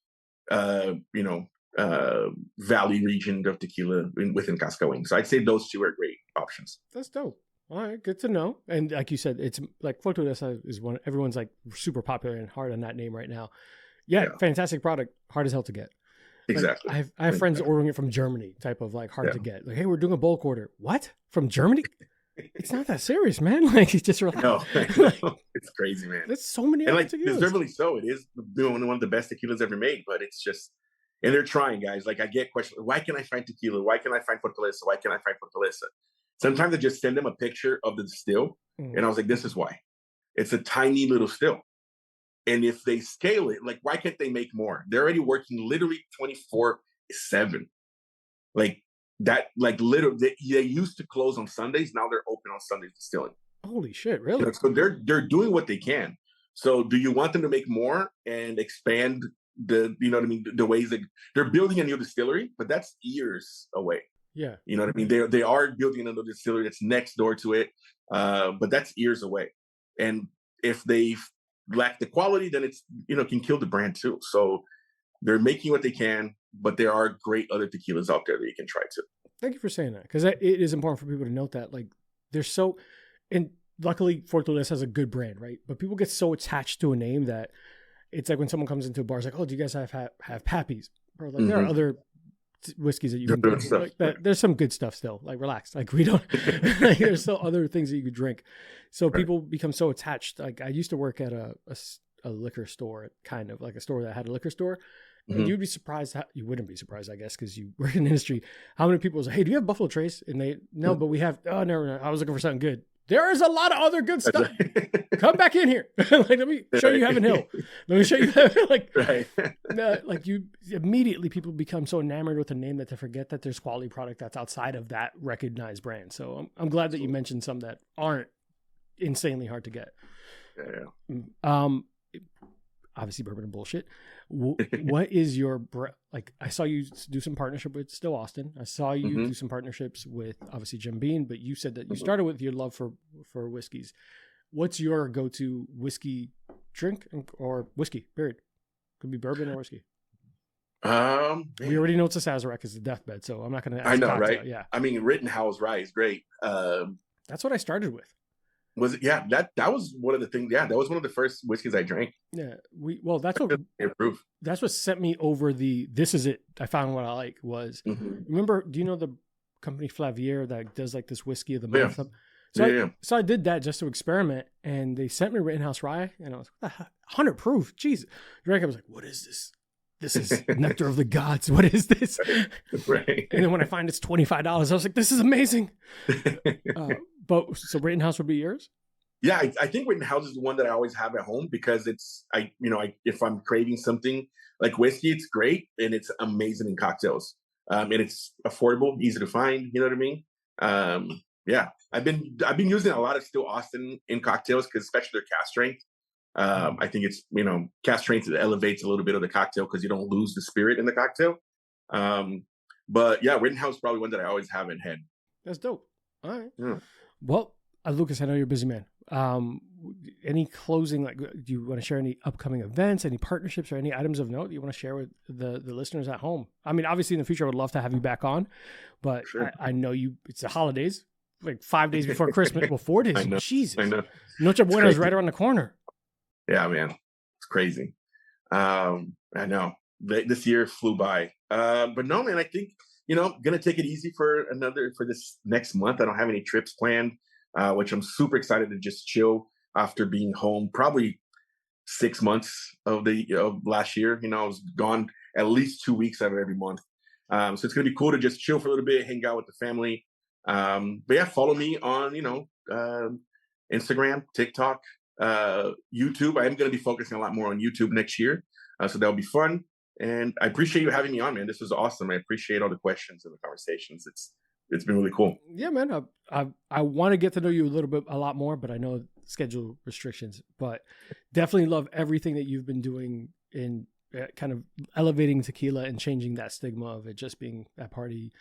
Valley region of tequila within Cascawín. So I'd say those 2 are great options. That's dope. All right, good to know. And like you said, it's like Fortaleza is one. Everyone's like super popular and hard on that name right now. Yeah, fantastic product, hard as hell to get. Exactly. Like, I have friends ordering it from Germany, type of like hard to get. Like, hey, we're doing a bulk order. What? From Germany? It's not that serious, man. Like, it's just like, no, it's crazy, man. There's so many, and like deservedly so. It is one of the best tequilas ever made, but it's just, and they're trying, guys. Like I get questions, why can I find tequila? Why can I find Fortaleza? Why can I find Fortaleza? Sometimes I just send them a picture of the still, and I was like, this is why. It's a tiny little still. And if they scale it, like, why can't they make more? They're already working literally 24/7. Like that, like literally, they used to close on Sundays. Now they're open on Sundays distilling. Holy shit, really? So they're doing what they can. So do you want them to make more and expand the, you know what I mean, the ways that they're building a new distillery, but that's years away. Yeah. You know what I mean? They are building another distillery that's next door to it, but that's years away. And if they lack the quality, then it's, can kill the brand too. So they're making what they can, but there are great other tequilas out there that you can try too. Thank you for saying that, because it is important for people to note that, like, and luckily Fortaleza has a good brand, right? But people get so attached to a name that it's like when someone comes into a bar, it's like, oh, do you guys have Pappies? Or like, there are other whiskeys that you can drink. Like, there's some good stuff still. Like, relax. Like, we don't. Like, there's still other things that you could drink. So people become so attached. Like, I used to work at a liquor store, kind of like a store that had a liquor store. And you'd be surprised. You wouldn't be surprised, I guess, because you work in the industry. How many people say, "Hey, do you have Buffalo Trace?" And they, no, but we have. Oh, no, I was looking for something good. There is a lot of other good stuff. Come back in here. Like, let me show you Heaven Hill. Let me show you, like you immediately, people become so enamored with a name that they forget that there's quality product that's outside of that recognized brand. So I'm glad that you mentioned some that aren't insanely hard to get. Yeah. Obviously bourbon and bullshit. What is your, like, I saw you do some partnership with Still Austin. I saw you do some partnerships with obviously Jim Beam, but you said that you started with your love for whiskeys. What's your go-to whiskey drink or whiskey, period? Could be bourbon or whiskey. We already know it's a Sazerac, it's a Deathbed, so I'm not going to ask. I know, right? Yeah. I mean, Rittenhouse Rye is great. That's what I started with. Was it? Yeah, that was one of the things. Yeah, that was one of the first whiskeys I drank. Yeah, that's what sent me over this is it. I found what I like was, remember, do you know the company Flavier that does like this whiskey of the month? Yeah. So I did that just to experiment, and they sent me Rittenhouse Rye, and I was like, 100 proof. Jeez. Drank it, I was like, what is this? This is nectar of the gods. What is this? Right. And then when I find it's $25, I was like, this is amazing. But so Rittenhouse would be yours? Yeah, I think Rittenhouse is the one that I always have at home because if I'm craving something like whiskey, it's great and it's amazing in cocktails. And it's affordable, easy to find. You know what I mean? Yeah, I've been using a lot of still Austin in cocktails because especially their cask strength. I think it's cask strength elevates a little bit of the cocktail because you don't lose the spirit in the cocktail. But yeah, Rittenhouse is probably one that I always have in head. That's dope. All right. Yeah. Well, Lucas, I know you're a busy man. Any closing, do you want to share any upcoming events, any partnerships, or any items of note you want to share with the listeners at home? I mean, obviously in the future, I would love to have you back on, but sure. I know it's the holidays, like 5 days before Christmas. Well, 4 days. I know. Jesus. I know. Noche Buena is right around the corner. Yeah, man. It's crazy. I know. This year flew by. But no, man, I think, going to take it easy for this next month. I don't have any trips planned. Which I'm super excited to just chill after being home probably 6 months of last year. I was gone at least 2 weeks out of every month. So it's going to be cool to just chill for a little bit, hang out with the family. But yeah, follow me on, Instagram, TikTok, YouTube. I am going to be focusing a lot more on YouTube next year. So that'll be fun. And I appreciate you having me on, man. This was awesome. I appreciate all the questions and the conversations. It's been really cool. Yeah, man. I want to get to know you a lot more, but I know schedule restrictions. But definitely love everything that you've been doing in kind of elevating tequila and changing that stigma of it just being that party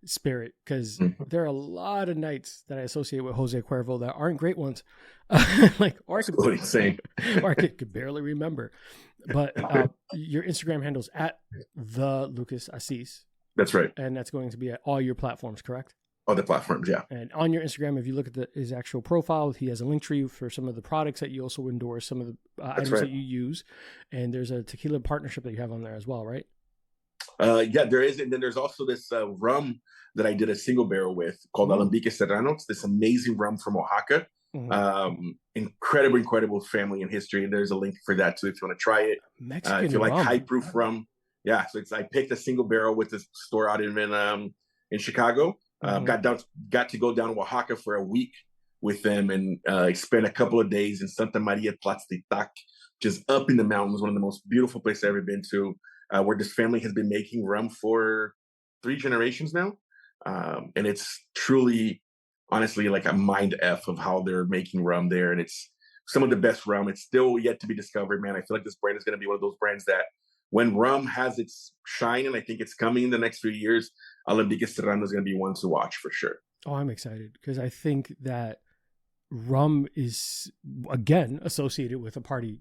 spirit. Because there are a lot of nights that I associate with Jose Cuervo that aren't great ones. Or I could barely remember. But your Instagram handle's at the Lucas Assis. That's right. And that's going to be at all your platforms, correct? All the platforms, yeah. And on your Instagram, if you look at his actual profile, he has a link tree for some of the products that you also endorse, some of the items that you use. And there's a tequila partnership that you have on there as well, right? Yeah, there is. And then there's also this rum that I did a single barrel with called Alambique Serrano. It's this amazing rum from Oaxaca. Incredible family and history. And there's a link for that too if you want to try it. Mexican if you like rum. high proof rum. Yeah, so I picked a single barrel with this store out in Chicago. Got to go down to Oaxaca for a week with them and spent a couple of days in Santa Maria Tlaxtitac, just up in the mountains, one of the most beautiful places I've ever been to, where this family has been making rum for 3 generations now. And it's truly, honestly, like a mind F of how they're making rum there. And it's some of the best rum. It's still yet to be discovered, man. I feel like this brand is going to be one of those brands that when rum has its shine, and I think it's coming in the next few years, Alambique Serrano is going to be one to watch for sure. Oh, I'm excited because I think that rum is, again, associated with a party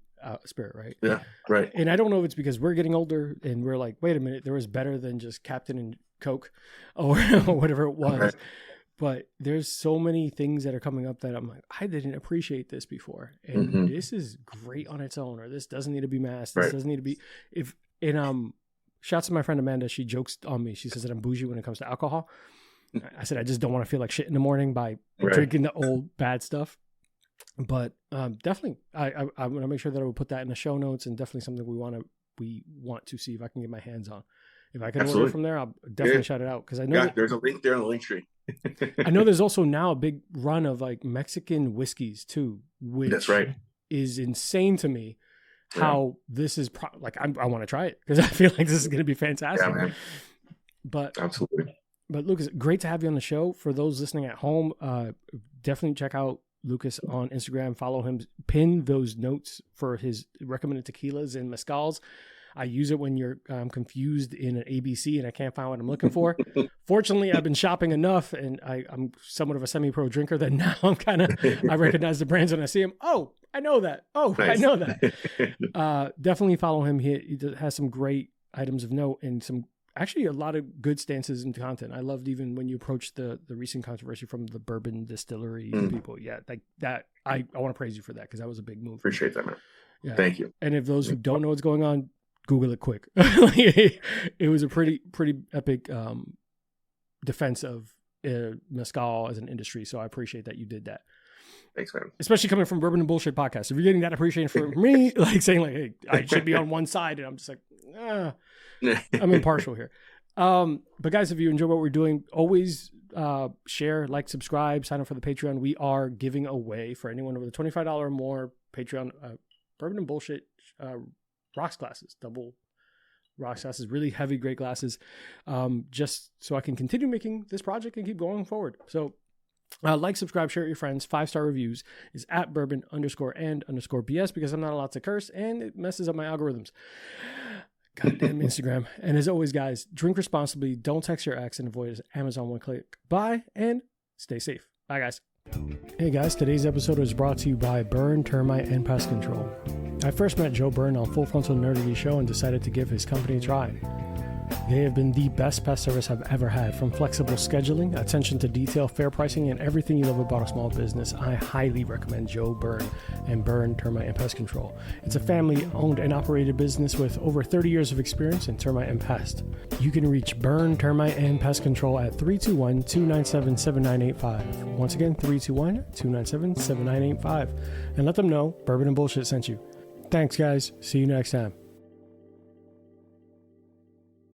spirit, right? Yeah, right. And I don't know if it's because we're getting older and we're like, wait a minute, there was better than just Captain and Coke or whatever it was. Right. But there's so many things that are coming up that I'm like, I didn't appreciate this before. And this is great on its own, or this doesn't need to be masked. This doesn't need to be, shouts to my friend Amanda. She jokes on me. She says that I'm bougie when it comes to alcohol. I said, I just don't want to feel like shit in the morning by drinking the old bad stuff. But definitely, I want to make sure that I will put that in the show notes, and definitely something we want to see if I can get my hands on. If I can order from there, I'll definitely shout it out because I know there's a link there on the link tree. I know there's also now a big run of like Mexican whiskeys too, which that's right. is insane to me. How this is I want to try it because I feel like this is going to be fantastic. Yeah, man. But absolutely. But Lucas, great to have you on the show. For those listening at home, definitely check out Lucas on Instagram. Follow him. Pin those notes for his recommended tequilas and mezcals. I use it when you're confused in an ABC and I can't find what I'm looking for. Fortunately, I've been shopping enough and I'm somewhat of a semi-pro drinker that now I recognize the brands when I see them. Oh, I know that. Oh, nice. I know that. Definitely follow him. He has some great items of note and actually a lot of good stances and content. I loved even when you approached the recent controversy from the Bourbon distillery people. Yeah, like that. I want to praise you for that because that was a big move. Appreciate that, man. Yeah. Thank you. And if those who don't know what's going on, Google it quick. It was a pretty epic defense of mezcal as an industry. So I appreciate that you did that. Thanks, man. Especially coming from Bourbon and Bullshit podcast. If you're getting that appreciation from me, like saying like, hey, I should be on one side, and I'm just like, I'm impartial here. But guys, if you enjoy what we're doing, always share, like, subscribe, sign up for the Patreon. We are giving away for anyone over the $25 or more Patreon Bourbon and Bullshit rocks glasses, double rocks glasses, really heavy, great glasses, just so I can continue making this project and keep going forward. So like, subscribe, share it with your friends. 5-star reviews is at bourbon_and_BS because I'm not allowed to curse and it messes up my algorithms. Goddamn Instagram. And as always, guys, drink responsibly, don't text your ex, and avoid Amazon one-click buy, and stay safe. Bye, guys. Hey guys, today's episode is brought to you by Burn Termite and Pest Control. I first met Joe Byrne on Full Frontal Nerdity Show and decided to give his company a try. They have been the best pest service I've ever had. From flexible scheduling, attention to detail, fair pricing, and everything you love about a small business, I highly recommend Joe Byrne and Burn Termite and Pest Control. It's a family-owned and operated business with over 30 years of experience in termite and pest. You can reach Burn Termite and Pest Control at 321-297-7985. Once again, 321-297-7985. And let them know Bourbon and Bullshit sent you. Thanks, guys. See you next time.